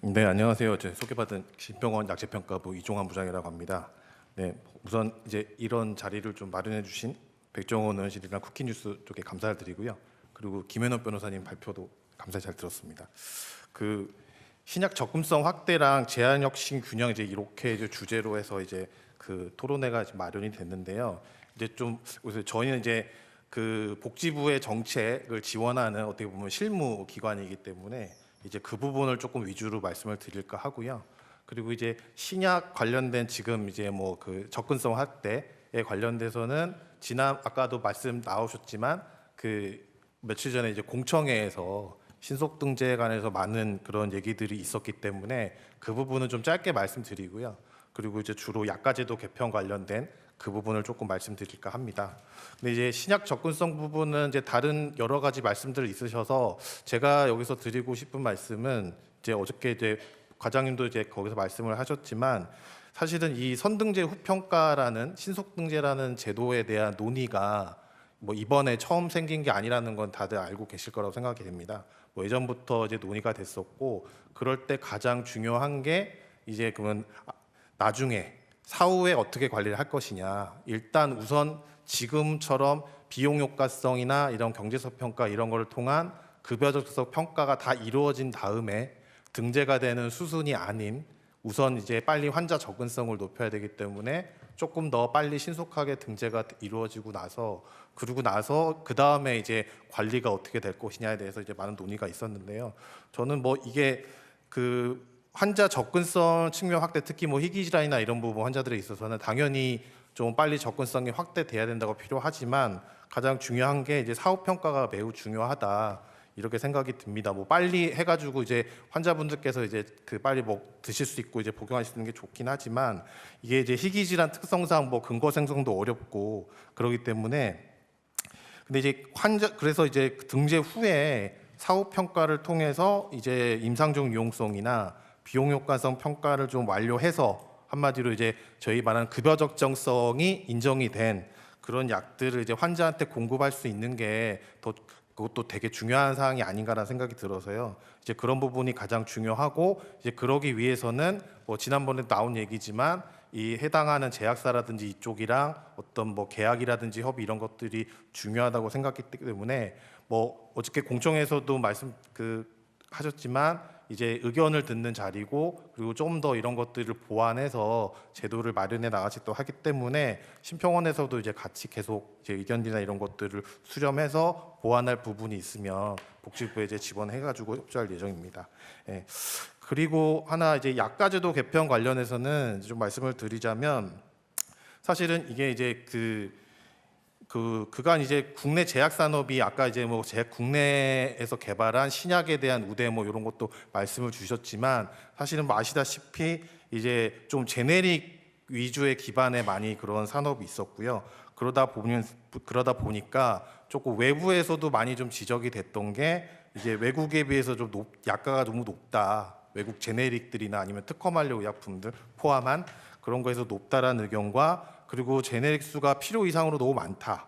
네, 안녕하세요. 제 소개받은 심평원 약제평가부 이종환 부장이라고 합니다. 네, 우선 이제 이런 자리를 좀 마련해 주신 백종원 의원실이랑 쿠키뉴스 쪽에 감사를 드리고요. 그리고 김현원 변호사님 발표도 감사히 잘 들었습니다. 그 신약 접근성 확대랑 제한 혁신 균형 이제 이렇게 이제 주제로 해서 이제 그 토론회가 마련이 됐는데요. 이제 좀 그래서 저희는 이제 그 복지부의 정책을 지원하는 어떻게 보면 실무 기관이기 때문에 이제 그 부분을 조금 위주로 말씀을 드릴까 하고요. 그리고 이제 신약 관련된 지금 이제 뭐 그 접근성 확대에 관련돼서는 아까도 말씀 나오셨지만 그 며칠 전에 이제 공청회에서 신속 등재에 관해서 많은 그런 얘기들이 있었기 때문에 그 부분은 좀 짧게 말씀드리고요. 그리고 이제 주로 약가제도 개편 관련된 그 부분을 조금 말씀드릴까 합니다. 근데 이제 신약 접근성 부분은 이제 다른 여러 가지 말씀들 있으셔서 제가 여기서 드리고 싶은 말씀은 이제 어저께 이제 과장님도 이제 거기서 말씀을 하셨지만 사실은 이 선등재 후평가라는 신속등재라는 제도에 대한 논의가 뭐 이번에 처음 생긴 게 아니라는 건 다들 알고 계실 거라고 생각이 됩니다. 뭐 예전부터 이제 논의가 됐었고 그럴 때 가장 중요한 게 이제 그러면 나중에 사후에 어떻게 관리를 할 것이냐. 일단 우선 지금처럼 비용 효과성이나 이런 경제적 평가 이런 거를 통한 급여적 평가가 다 이루어진 다음에 등재가 되는 수순이 아닌 우선 이제 빨리 환자 접근성을 높여야 되기 때문에 조금 더 빨리 신속하게 등재가 이루어지고 나서 그러고 나서 그 다음에 이제 관리가 어떻게 될 것이냐에 대해서 이제 많은 논의가 있었는데요. 저는 뭐 이게 그 환자 접근성 측면 확대, 특히 뭐 희귀 질환이나 이런 부분 환자들에 있어서는 당연히 좀 빨리 접근성이 확대돼야 된다고 필요하지만 가장 중요한 게 이제 사후 평가가 매우 중요하다 이렇게 생각이 듭니다. 뭐 빨리 해가지고 이제 환자분들께서 이제 그 빨리 뭐 드실 수 있고 이제 복용하시는 게 좋긴 하지만 이게 이제 희귀 질환 특성상 뭐 근거 생성도 어렵고 그러기 때문에 근데 이제 그래서 이제 등재 후에 사후 평가를 통해서 이제 임상중 유용성이나 비용 효과성 평가를 좀 완료해서 한마디로 이제 저희 말하는 급여 적정성이 인정이 된 그런 약들을 이제 환자한테 공급할 수 있는 게 그것도 되게 중요한 사항이 아닌가라는 생각이 들어서요. 이제 그런 부분이 가장 중요하고 이제 그러기 위해서는 뭐 지난번에 나온 얘기지만 이 해당하는 제약사라든지 이쪽이랑 어떤 뭐 계약이라든지 협의 이런 것들이 중요하다고 생각했기 때문에 뭐 어저께 공청회에서도 말씀 하셨지만 이제 의견을 듣는 자리고 그리고 좀 더 이런 것들을 보완해서 제도를 마련해 나가시도 하기 때문에 심평원에서도 이제 같이 계속 이제 의견이나 이런 것들을 수렴해서 보완할 부분이 있으면 복지부에 이제 지원해가지고 협조할 예정입니다. 예. 그리고 하나 이제 약가제도 개편 관련해서는 좀 말씀을 드리자면 사실은 이게 이제 그간 이제 국내 제약 산업이 아까 이제 뭐 국내에서 개발한 신약에 대한 우대 뭐 이런 것도 말씀을 주셨지만 사실은 뭐 아시다시피 이제 좀 제네릭 위주의 기반에 많이 그런 산업이 있었고요. 그러다 보니까 조금 외부에서도 많이 좀 지적이 됐던 게 이제 외국에 비해서 좀 약가가 너무 높다. 외국 제네릭들이나 아니면 특허만료 의약품들 포함한 그런 거에서 높다라는 의견과 그리고 제네릭 수가 필요 이상으로 너무 많다.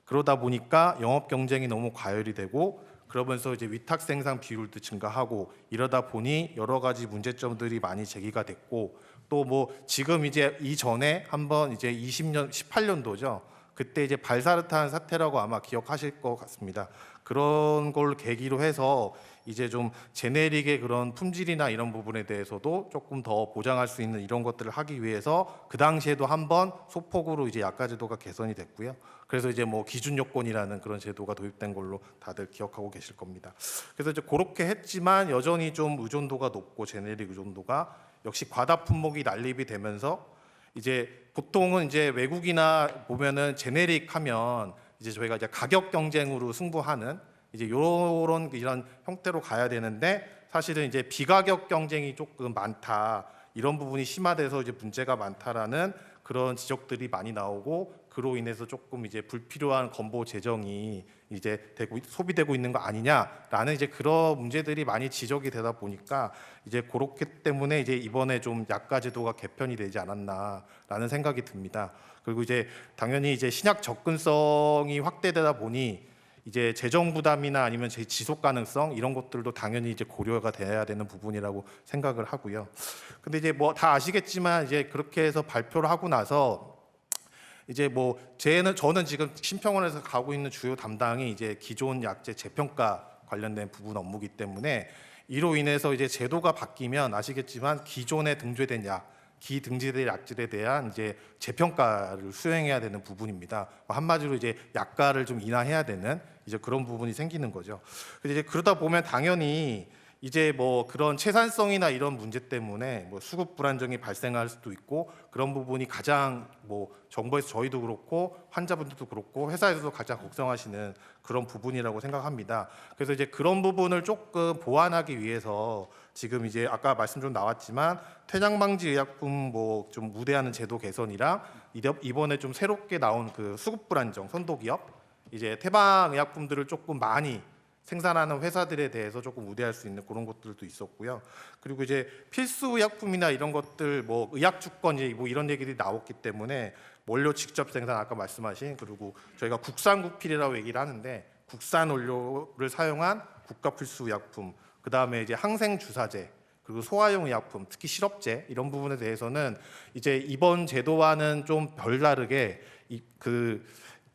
그러다 보니까 영업 경쟁이 너무 과열이 되고 그러면서 이제 위탁 생산 비율도 증가하고 이러다 보니 여러 가지 문제점들이 많이 제기가 됐고 또 뭐 지금 이제 이전에 한번 이제 18년도죠. 그때 이제 발사르탄 사태라고 아마 기억하실 것 같습니다. 그런 걸 계기로 해서 이제 좀 제네릭의 그런 품질이나 이런 부분에 대해서도 조금 더 보장할 수 있는 이런 것들을 하기 위해서 그 당시에도 한번 소폭으로 이제 약가 제도가 개선이 됐고요. 그래서 이제 뭐 기준 요건이라는 그런 제도가 도입된 걸로 다들 기억하고 계실 겁니다. 그래서 이제 그렇게 했지만 여전히 좀 의존도가 높고 제네릭 의존도가 역시 과다 품목이 난립이 되면서 이제 보통은 이제 외국이나 보면은 제네릭 하면 이제 저희가 이제 가격 경쟁으로 승부하는 이제 이런 형태로 가야 되는데 사실은 이제 비가격 경쟁이 조금 많다. 이런 부분이 심화돼서 이제 문제가 많다라는 그런 지적들이 많이 나오고 그로 인해서 조금 이제 불필요한 건보 재정이 이제 소비되고 있는 거 아니냐라는 이제 그런 문제들이 많이 지적이 되다 보니까 이제 그렇기 때문에 이제 이번에 좀 약가 제도가 개편이 되지 않았나라는 생각이 듭니다. 그리고 이제 당연히 이제 신약 접근성이 확대되다 보니 이제 재정 부담이나 아니면 지속 가능성 이런 것들도 당연히 이제 고려가 돼야 되는 부분이라고 생각을 하고요. 근데 이제 뭐 다 아시겠지만 이제 그렇게 해서 발표를 하고 나서 이제 뭐 저는 지금 심평원에서 가고 있는 주요 담당이 이제 기존 약제 재평가 관련된 부분 업무이기 때문에 이로 인해서 이제 제도가 바뀌면 아시겠지만 기존에 등재된 기등재된 약질에 대한 이제 재평가를 수행해야 되는 부분입니다. 한마디로 이제 약가를 좀 인하해야 되는 이제 그런 부분이 생기는 거죠. 근데 이제 그러다 보면 당연히 이제 뭐 그런 채산성이나 이런 문제 때문에 뭐 수급 불안정이 발생할 수도 있고 그런 부분이 가장 뭐 정부에서 저희도 그렇고 환자분들도 그렇고 회사에서도 가장 걱정하시는 그런 부분이라고 생각합니다. 그래서 이제 그런 부분을 조금 보완하기 위해서 지금 이제 아까 말씀 좀 나왔지만 퇴장 방지 의약품 뭐 좀 우대하는 제도 개선이랑 이번에 좀 새롭게 나온 그 수급 불안정 선도기업 이제 태방 의약품들을 조금 많이 생산하는 회사들에 대해서 조금 우대할 수 있는 그런 것들도 있었고요. 그리고 이제 필수 의약품이나 이런 것들 뭐 의약 주권 뭐 이런 얘기들이 나왔기 때문에 원료 직접 생산 아까 말씀하신 그리고 저희가 국산 구필이라고 얘기를 하는데 국산 원료를 사용한 국가 필수 의약품 그 다음에 이제 항생 주사제 그리고 소화용 의약품 특히 실업제 이런 부분에 대해서는 이제 이번 제도와는 좀 별다르게 그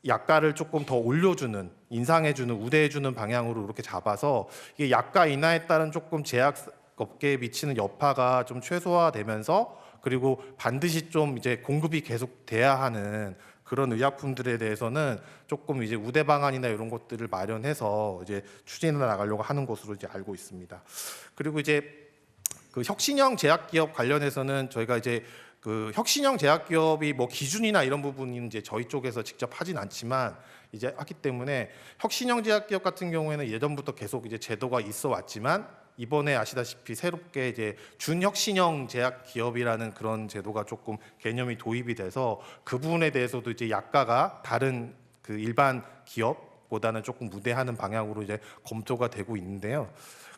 약가를 조금 더 올려주는 인상해주는 우대해주는 방향으로 이렇게 잡아서 이게 약가 인하에 따른 조금 제약 업계에 미치는 여파가 좀 최소화되면서 그리고 반드시 좀 이제 공급이 계속 돼야 하는 그런 의약품들에 대해서는 조금 이제 우대 방안이나 이런 것들을 마련해서 이제 추진해 나가려고 하는 것으로 이제 알고 있습니다. 그리고 이제 그 혁신형 제약기업 관련해서는 저희가 이제 그 혁신형 제약기업이 뭐 기준이나 이런 부분은 이제 저희 쪽에서 직접 하진 않지만 이제 하기 때문에 혁신형 제약기업 같은 경우에는 예전부터 계속 이제 제도가 있어 왔지만 이번에 아시다시피 새롭게 이제 준혁신형 제약기업이라는 그런 제도가 조금 개념이 도입이 돼서 그 부분에 대해서도 이제 약가가 다른 그 일반 기업보다는 조금 우대하는 방향으로 이제 검토가 되고 있는데요.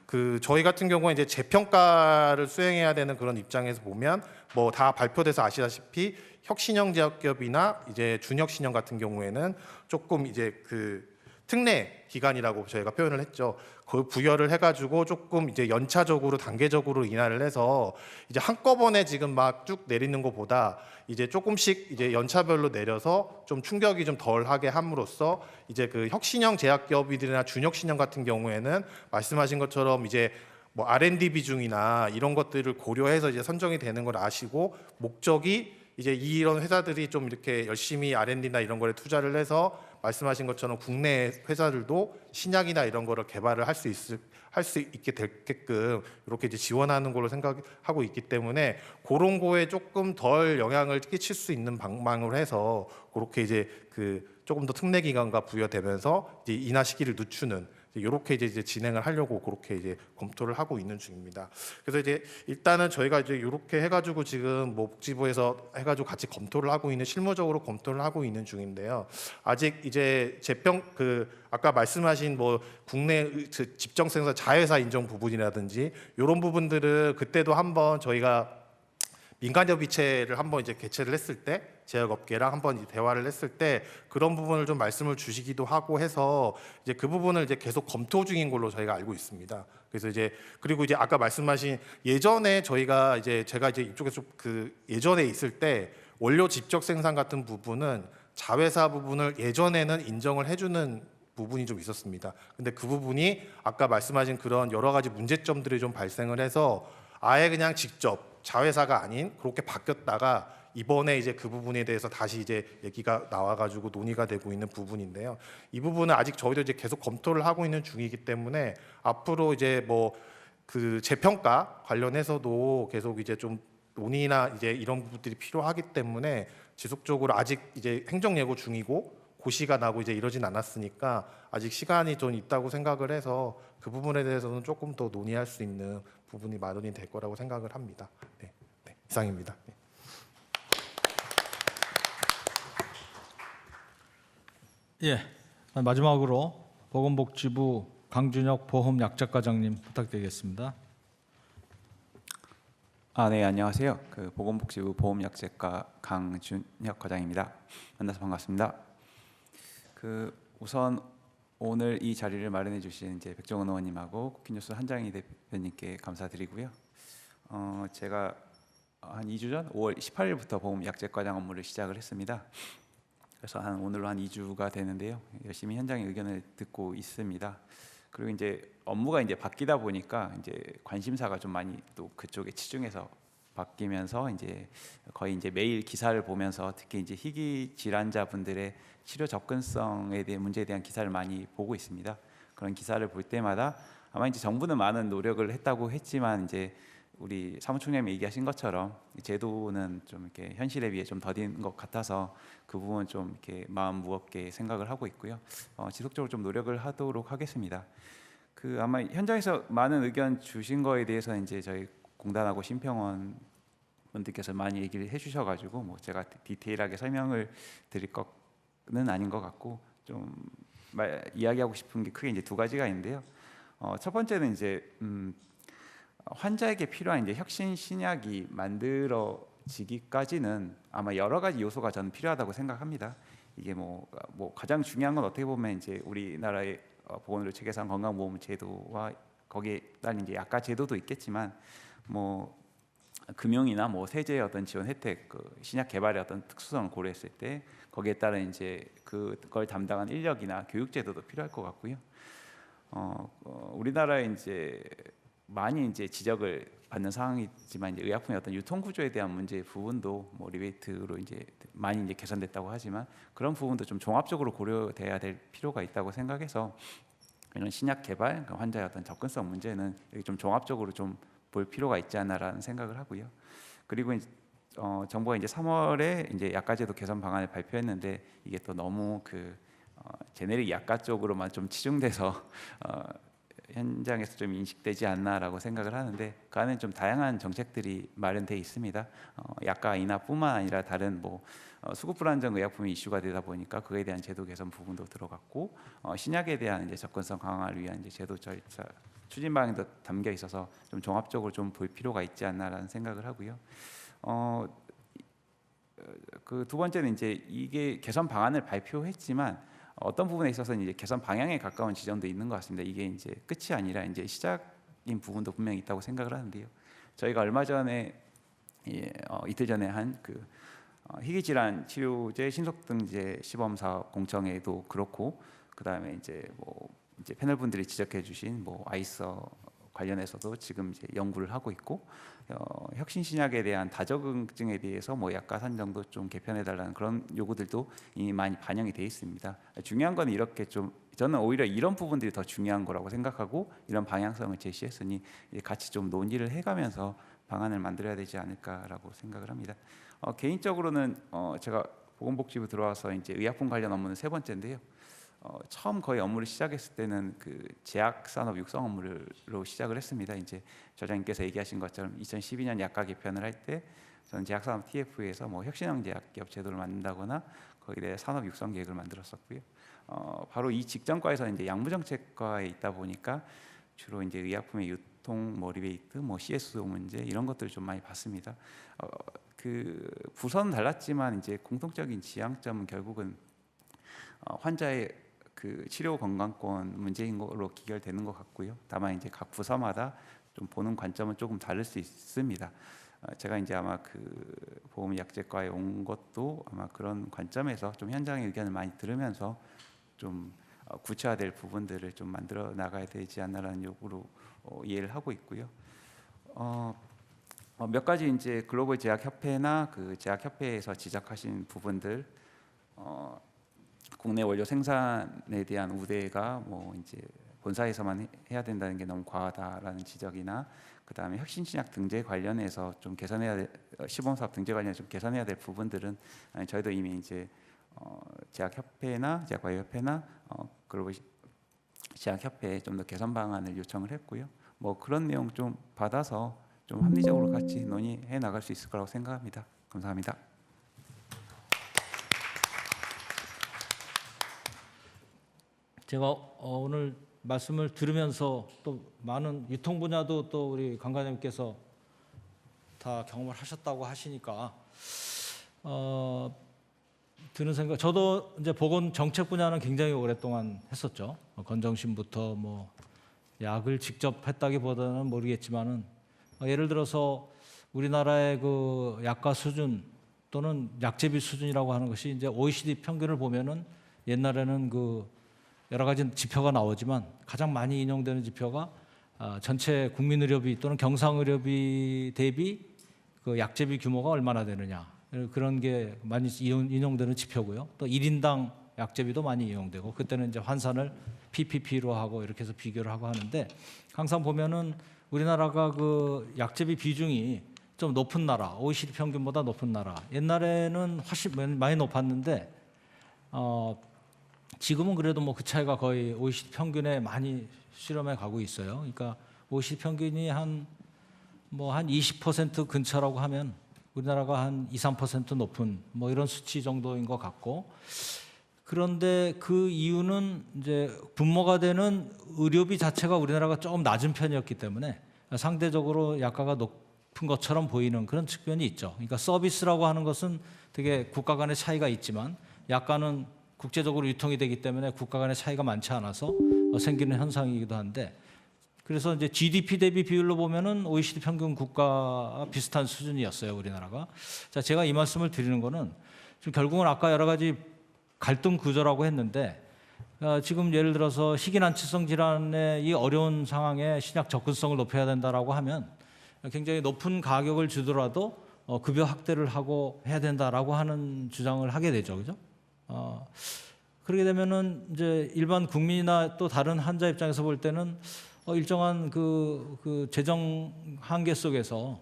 그 저희 같은 경우는 이제 재평가를 수행해야 되는 그런 입장에서 보면 뭐 다 발표돼서 아시다시피 혁신형 제약기업이나 이제 준혁신형 같은 경우에는 조금 이제 그 특례 기간이라고 저희가 표현을 했죠. 그 부여를 해가지고 조금 이제 연차적으로 단계적으로 인하를 해서 이제 한꺼번에 지금 막 쭉 내리는 것보다 이제 조금씩 이제 연차별로 내려서 좀 충격이 좀 덜하게 함으로써 이제 그 혁신형 제약기업이들이나 준혁신형 같은 경우에는 말씀하신 것처럼 이제 뭐 R&D 비중이나 이런 것들을 고려해서 이제 선정이 되는 걸 아시고 목적이 이제 이런 회사들이 좀 이렇게 열심히 R&D나 이런 거에 투자를 해서 말씀하신 것처럼 국내 회사들도 신약이나 이런 거를 개발을 할 수 있게 되게끔 이렇게 이제 지원하는 걸로 생각하고 있기 때문에 그런 거에 조금 덜 영향을 끼칠 수 있는 방향으로 해서 그렇게 이제 그 조금 더 특례 기간과 부여되면서 이제 인하 시기를 늦추는 이렇게 이제 진행을 하려고 그렇게 이제 검토를 하고 있는 중입니다. 그래서 이제 일단은 저희가 이제 이렇게 해가지고 지금 뭐 복지부에서 해가지고 같이 검토를 하고 있는 실무적으로 검토를 하고 있는 중인데요. 아직 이제 아까 말씀하신 뭐 국내 집정 생산 자회사 인정 부분이라든지 이런 부분들은 그때도 한번 저희가 민간협의체를 한번 이제 개최를 했을 때 제약업계랑 한번 이제 대화를 했을 때 그런 부분을 좀 말씀을 주시기도 하고 해서 이제 그 부분을 이제 계속 검토 중인 걸로 저희가 알고 있습니다. 그래서 이제 그리고 이제 아까 말씀하신 예전에 제가 이제 이쪽에서 예전에 있을 때 원료 직접 생산 같은 부분은 자회사 부분을 예전에는 인정을 해주는 부분이 좀 있었습니다. 근데 그 부분이 아까 말씀하신 그런 여러 가지 문제점들이 좀 발생을 해서 아예 그냥 직접 자회사가 아닌 그렇게 바뀌었다가 이번에 이제 그 부분에 대해서 다시 이제 얘기가 나와가지고 논의가 되고 있는 부분인데요. 이 부분은 아직 저희도 이제 계속 검토를 하고 있는 중이기 때문에 앞으로 이제 뭐 그 재평가 관련해서도 계속 이제 좀 논의나 이제 이런 부분들이 필요하기 때문에 지속적으로 아직 이제 행정 예고 중이고 고시가 나고 이제 이러진 않았으니까 아직 시간이 좀 있다고 생각을 해서 그 부분에 대해서는 조금 더 논의할 수 있는 부분이 마련이 될 거라고 생각을 합니다. 네, 이상입니다. 네. 예, 마지막으로 보건복지부 강준혁 보험약자과장님 부탁드리겠습니다. 네, 안녕하세요. 보건복지부 보험약제과 강준혁 과장입니다. 만나서 반갑습니다. 우선 오늘 이 자리를 마련해 주신 이제 백종원 의원님하고 쿠키뉴스 한장희 대표님께 감사드리고요. 제가 한 2주 전 5월 18일부터 보험약제과장 업무를 시작을 했습니다. 그래서 오늘로 한 2주가 되는데요. 열심히 현장의 의견을 듣고 있습니다. 그리고 이제 업무가 이제 바뀌다 보니까 이제 관심사가 좀 많이 또 그쪽에 치중해서 바뀌면서 이제 거의 이제 매일 기사를 보면서 특히 이제 희귀 질환자분들의 치료 접근성에 대한 문제에 대한 기사를 많이 보고 있습니다. 그런 기사를 볼 때마다 아마 이제 정부는 많은 노력을 했다고 했지만 이제 우리 사무총장님이 얘기하신 것처럼 제도는 좀 이렇게 현실에 비해 좀 더딘 것 같아서 그 부분 좀 이렇게 마음 무겁게 생각을 하고 있고요. 지속적으로 좀 노력을 하도록 하겠습니다. 아마 현장에서 많은 의견 주신 거에 대해서 이제 저희 공단하고 심평원 분들께서 많이 얘기를 해주셔가지고 뭐 제가 디테일하게 설명을 드릴 거는 아닌 것 같고 좀 이야기하고 싶은 게 크게 이제 두 가지가 있는데요. 첫 번째는 이제 환자에게 필요한 이제 혁신 신약이 만들어지기까지는 아마 여러 가지 요소가 저는 필요하다고 생각합니다. 이게 뭐 가장 중요한 건 어떻게 보면 이제 우리나라의 보건의료 체계상 건강보험 제도와 거기에 따른 이제 약가 제도도 있겠지만 뭐 금융이나 뭐 세제의 어떤 지원 혜택, 신약 개발의 어떤 특수성을 고려했을 때 거기에 따른 이제 그걸 담당한 인력이나 교육 제도도 필요할 것 같고요. 우리나라에 이제 많이 이제 지적을 받는 상황이지만 이제 의약품의 어떤 유통 구조에 대한 문제 부분도 뭐 리베이트로 이제 많이 이제 개선됐다고 하지만 그런 부분도 좀 종합적으로 고려돼야 될 필요가 있다고 생각해서 이런 신약 개발, 환자의 어떤 접근성 문제는 좀 종합적으로 좀 볼 필요가 있지 않나라는 생각을 하고요. 그리고 정부가 이제 3월에 이제 약가제도 개선 방안을 발표했는데 이게 또 너무 제네릭 약가 쪽으로만 좀 치중돼서 현장에서 좀 인식되지 않나라고 생각을 하는데 그 안에 좀 다양한 정책들이 마련돼 있습니다. 약가 인하뿐만 아니라 다른 뭐 수급 불안정 의약품이 이슈가 되다 보니까 그에 대한 제도 개선 부분도 들어갔고 신약에 대한 이제 접근성 강화를 위한 이제 제도 절차 추진 방향도 담겨 있어서 좀 종합적으로 좀 볼 필요가 있지 않나라는 생각을 하고요. 두 번째는 이제 이게 개선 방안을 발표했지만 어떤 부분에 있어서는 이제 개선 방향에 가까운 지점도 있는 것 같습니다. 이게 이제 끝이 아니라 이제 시작인 부분도 분명히 있다고 생각을 하는데요. 저희가 얼마 전에 이틀 전에 한 희귀질환 치료제 신속등재 시범 사업 공청회도 그렇고 그다음에 이제 패널 분들이 지적해 주신 아이서 관련해서도 지금 이제 연구를 하고 있고 혁신 신약에 대한 다저응증에 대해서 약가 산정도 좀 개편해 달라는 그런 요구들도 이미 많이 반영이 돼 있습니다. 중요한 건 이렇게 좀 저는 오히려 이런 부분들이 더 중요한 거라고 생각하고 이런 방향성을 제시했으니 같이 좀 논의를 해가면서 방안을 만들어야 되지 않을까라고 생각을 합니다. 개인적으로는 제가 보건복지부 들어와서 이제 의약품 관련 업무는 3번째인데요. 처음 거의 업무를 시작했을 때는 그 제약산업 육성 업무로 시작을 했습니다. 이제 저장님께서 얘기하신 것처럼 2012년 약가 개편을 할 때 저는 제약산업 TF에서 뭐 혁신형 제약기업 제도를 만든다거나 거기에 대해 산업 육성 계획을 만들었었고요. 바로 이 직전과에서 이제 약무정책과에 있다 보니까 주로 이제 의약품의 유통, 뭐 리베이트, 뭐 CSO 문제 이런 것들을 좀 많이 봤습니다. 그 부서는 달랐지만 이제 공통적인 지향점은 결국은 환자의 그 치료 건강권 문제인 걸로 기결되는 것 같고요. 다만 이제 각 부서마다 좀 보는 관점은 조금 다를 수 있습니다. 제가 이제 아마 그 보험약제과에 온 것도 아마 그런 관점에서 좀 현장의 의견을 많이 들으면서 좀 구체화될 부분들을 좀 만들어 나가야 되지 않나라는 요구로 이해를 하고 있고요. 몇 가지 이제 글로벌 제약협회나 그 제약협회에서 지적하신 부분들, 국내 원료 생산에 대한 우대가 뭐 이제 본사에서만 해야 된다는 게 너무 과하다라는 지적이나, 그 다음에 혁신신약 등재 관련해서 좀 개선해야 될, 시범사업 등재 관련해서 좀 개선해야 될 부분들은 저희도 이미 이제 제약협회나 제약바이오협회나 글로벌 제약협회에 좀 더 개선 방안을 요청을 했고요. 뭐 그런 내용 좀 받아서 좀 합리적으로 같이 논의해 나갈 수 있을 거라고 생각합니다. 감사합니다. 제가 오늘 말씀을 들으면서 또 많은 유통 분야도 또 우리 관관님께서 다 경험을 하셨다고 하시니까 드는 생각. 저도 이제 보건 정책 분야는 굉장히 오랫동안 했었죠. 건정심부터 뭐 약을 직접 했다기보다는 모르겠지만은 예를 들어서 우리나라의 그 약가 수준 또는 약제비 수준이라고 하는 것이 이제 OECD 평균을 보면은 옛날에는 그 여러 가지 지표가 나오지만 가장 많이 인용되는 지표가 전체 국민의료비 또는 경상의료비 대비 그 약제비 규모가 얼마나 되느냐, 그런 게 많이 인용되는 지표고요. 또 1인당 약제비도 많이 이용되고, 그때는 이제 환산을 PPP로 하고 이렇게 해서 비교를 하고 하는데, 항상 보면은 우리나라가 그 약제비 비중이 좀 높은 나라, OECD 평균보다 높은 나라. 옛날에는 훨씬 많이 높았는데 지금은 그래도 뭐 그 차이가 거의 OECD 평균에 많이 수렴해 가고 있어요. 그러니까 OECD 평균이 한 20% 근처라고 하면 우리나라가 한 2~3% 높은 뭐 이런 수치 정도인 것 같고, 그런데 그 이유는 이제 분모가 되는 의료비 자체가 우리나라가 조금 낮은 편이었기 때문에 상대적으로 약가가 높은 것처럼 보이는 그런 측면이 있죠. 그러니까 서비스라고 하는 것은 되게 국가 간의 차이가 있지만 약가는 국제적으로 유통이 되기 때문에 국가 간의 차이가 많지 않아서 생기는 현상이기도 한데, 그래서 이제 GDP 대비 비율로 보면은 OECD 평균 국가와 비슷한 수준이었어요, 우리나라가. 자, 제가 이 말씀을 드리는 거는 지금 결국은 아까 여러 가지 갈등 구조라고 했는데, 지금 예를 들어서 희귀난치성 질환의 이 어려운 상황에 신약 접근성을 높여야 된다라고 하면 굉장히 높은 가격을 주더라도 급여 확대를 하고 해야 된다라고 하는 주장을 하게 되죠, 그죠? 그렇게 되면은 이제 일반 국민이나 또 다른 환자 입장에서 볼 때는 일정한 그 재정 한계 속에서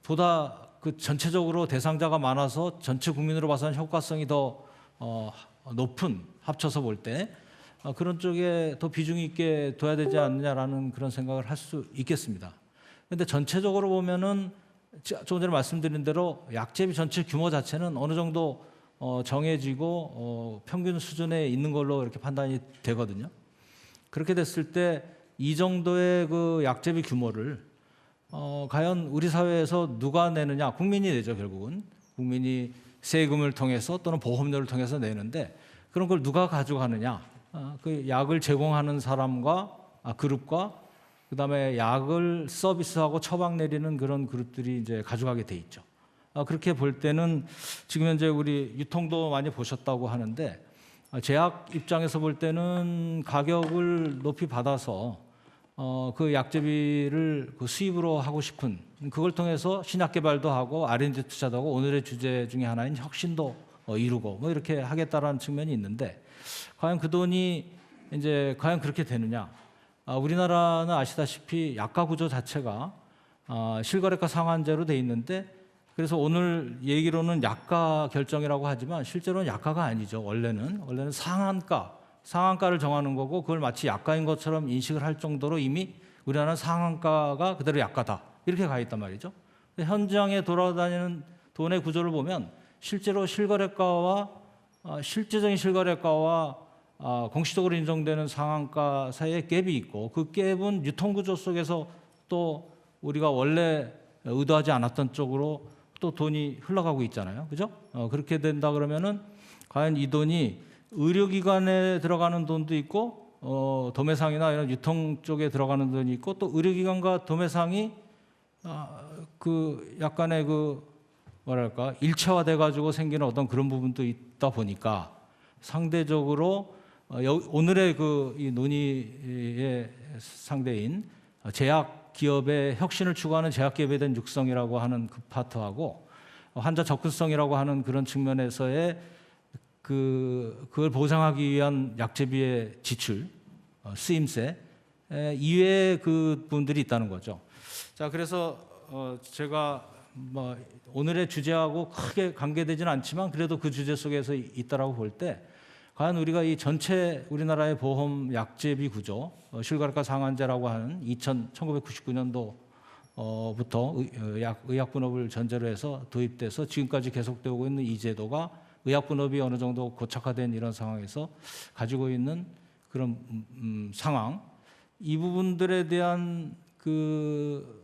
보다 그 전체적으로 대상자가 많아서 전체 국민으로 봐서는 효과성이 더 높은, 합쳐서 볼 때 그런 쪽에 더 비중이 있게 둬야 되지 않느냐라는 그런 생각을 할 수 있겠습니다. 그런데 전체적으로 보면은 조금 전에 말씀드린 대로 약제비 전체 규모 자체는 어느 정도 정해지고 평균 수준에 있는 걸로 이렇게 판단이 되거든요. 그렇게 됐을 때 이 정도의 그 약제비 규모를 과연 우리 사회에서 누가 내느냐? 국민이 내죠, 결국은. 국민이 세금을 통해서 또는 보험료를 통해서 내는데, 그런 걸 누가 가져가느냐? 그 약을 제공하는 사람과 그룹과 그다음에 약을 서비스하고 처방 내리는 그런 그룹들이 이제 가져가게 돼 있죠. 그렇게 볼 때는 지금 현재 우리 유통도 많이 보셨다고 하는데, 제약 입장에서 볼 때는 가격을 높이 받아서 그 약제비를 그 수입으로 하고 싶은, 그걸 통해서 신약 개발도 하고 R&D 투자도 하고 오늘의 주제 중에 하나인 혁신도 이루고 뭐 이렇게 하겠다라는 측면이 있는데, 과연 그 돈이 이제 과연 그렇게 되느냐? 우리나라는 아시다시피 약가 구조 자체가 실거래가 상한제로 돼 있는데 그래서 오늘 얘기로는 약가 결정이라고 하지만 실제로는 약가가 아니죠. 원래는 상한가를 정하는 거고 그걸 마치 약가인 것처럼 인식을 할 정도로 이미 우리나라는 상한가가 그대로 약가다 이렇게 가 있단 말이죠. 현장에 돌아다니는 돈의 구조를 보면 실제로 실거래가와 실제적인 실거래가와 공식적으로 인정되는 상한가 사이에 갭이 있고 그 갭은 유통구조 속에서 또 우리가 원래 의도하지 않았던 쪽으로 또 돈이 흘러가고 있잖아요. 그죠? 그렇게 된다 그러면은 과연 이 돈이 의료기관에 들어가는 돈도 있고 도매상이나 이런 유통 쪽에 들어가는 돈이 있고 또 의료기관과 도매상이 그 약간의 그 뭐랄까 일체화돼 가지고 생기는 어떤 그런 부분도 있다 보니까 상대적으로 오늘의 그 이 논의의 상대인 제약 기업의 혁신을 추구하는 제약 기업에 대한 육성이라고 하는 그 파트하고 환자 접근성이라고 하는 그런 측면에서의 그걸 보상하기 위한 약제비의 지출, 쓰임세 이외의 그 부분들이 있다는 거죠. 자, 그래서 제가 뭐 오늘의 주제하고 크게 관계되지는 않지만 그래도 그 주제 속에서 있다라고 볼 때 과연 우리가 이 전체 우리나라의 보험 약제비 구조, 실거래가 상한제라고 하는 1999년도부터 의약분업을 전제로 해서 도입돼서 지금까지 계속되고 있는 이 제도가 의약분업이 어느 정도 고착화된 이런 상황에서 가지고 있는 그런 상황, 이 부분들에 대한 그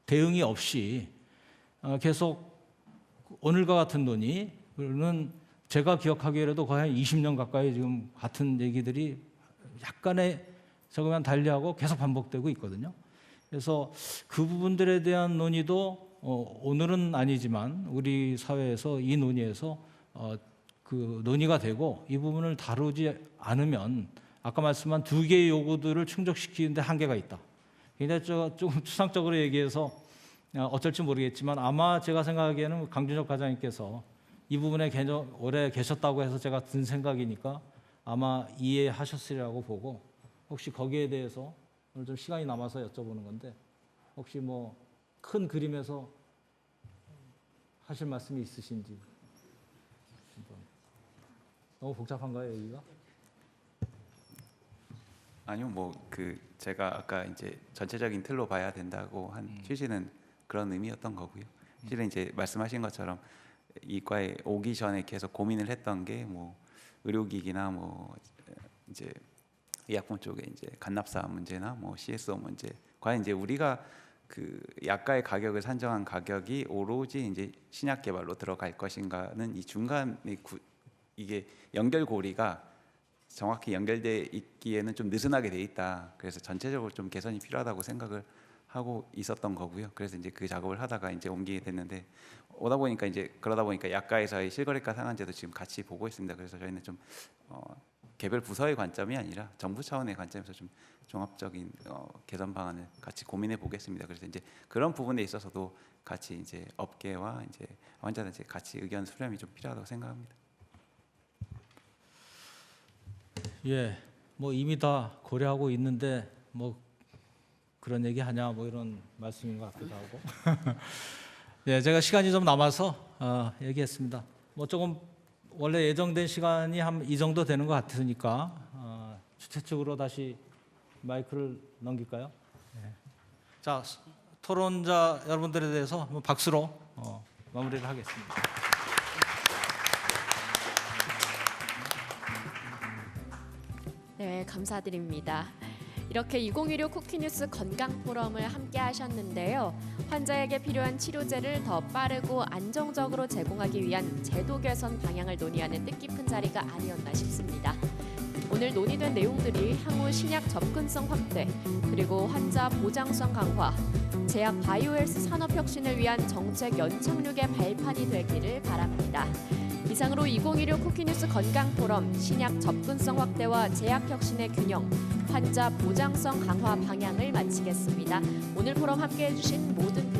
대응이 없이 계속 오늘과 같은 논의는 제가 기억하기에도 거의 한 20년 가까이 지금 같은 얘기들이 약간의 조금만 달리하고 계속 반복되고 있거든요. 그래서 그 부분들에 대한 논의도 오늘은 아니지만 우리 사회에서 이 논의에서 그 논의가 되고 이 부분을 다루지 않으면 아까 말씀한 두 개의 요구들을 충족시키는데 한계가 있다. 굉장히 조금 추상적으로 얘기해서 어쩔지 모르겠지만 아마 제가 생각하기에는 강준혁 과장님께서 이 부분에 오래 계셨다고 해서 제가 든 생각이니까 아마 이해하셨으리라고 보고 혹시 거기에 대해서 오늘 좀 시간이 남아서 여쭤보는 건데 혹시 뭐 큰 그림에서 하실 말씀이 있으신지. 너무 복잡한가요, 여기가? 아니요, 뭐 그 제가 아까 이제 전체적인 틀로 봐야 된다고 한 취지는 그런 의미였던 거고요. 실은 이제 말씀하신 것처럼 이과에 오기 전에 계속 고민을 했던 게 뭐 의료기기나 뭐 이제 의약품 쪽에 이제 간납사 문제나 뭐 CSO 문제, 과연 이제 우리가 그 약가의 가격을 산정한 가격이 오로지 이제 신약 개발로 들어갈 것인가는 이 중간에 이게 연결고리가 정확히 연결돼 있기에는 좀 느슨하게 돼 있다. 그래서 전체적으로 좀 개선이 필요하다고 생각을 하고 있었던 거고요. 그래서 이제 그 작업을 하다가 이제 옮기게 됐는데 오다 보니까 이제 그러다 보니까 약가에서의 실거래가 상한제도 지금 같이 보고 있습니다. 그래서 저희는 좀 개별 부서의 관점이 아니라 정부 차원의 관점에서 좀 종합적인 개선 방안을 같이 고민해 보겠습니다. 그래서 이제 그런 부분에 있어서도 같이 이제 업계와 이제 환자들 같이 의견 수렴이 좀 필요하다고 생각합니다. 예, 뭐 이미 다 고려하고 있는데 뭐 그런 얘기 하냐 뭐 이런 말씀인 것 같기도 하고. 네, 제가 시간이 좀 남아서 얘기했습니다. 뭐 조금 원래 예정된 시간이 한 이 정도 되는 것 같으니까 주최 측으로 다시 마이크를 넘길까요? 네. 자, 토론자 여러분들에 대해서 한번 박수로 마무리를 하겠습니다. 네, 감사드립니다. 이렇게 2016 쿠키뉴스 건강포럼을 함께 하셨는데요. 환자에게 필요한 치료제를 더 빠르고 안정적으로 제공하기 위한 제도 개선 방향을 논의하는 뜻깊은 자리가 아니었나 싶습니다. 오늘 논의된 내용들이 향후 신약 접근성 확대, 그리고 환자 보장성 강화, 제약 바이오헬스 산업 혁신을 위한 정책 연착륙의 발판이 되기를 바랍니다. 이상으로 2016 쿠키뉴스 건강포럼 신약 접근성 확대와 제약 혁신의 균형, 환자 보장성 강화 방향을 마치겠습니다. 오늘 포럼 함께해 주신 모든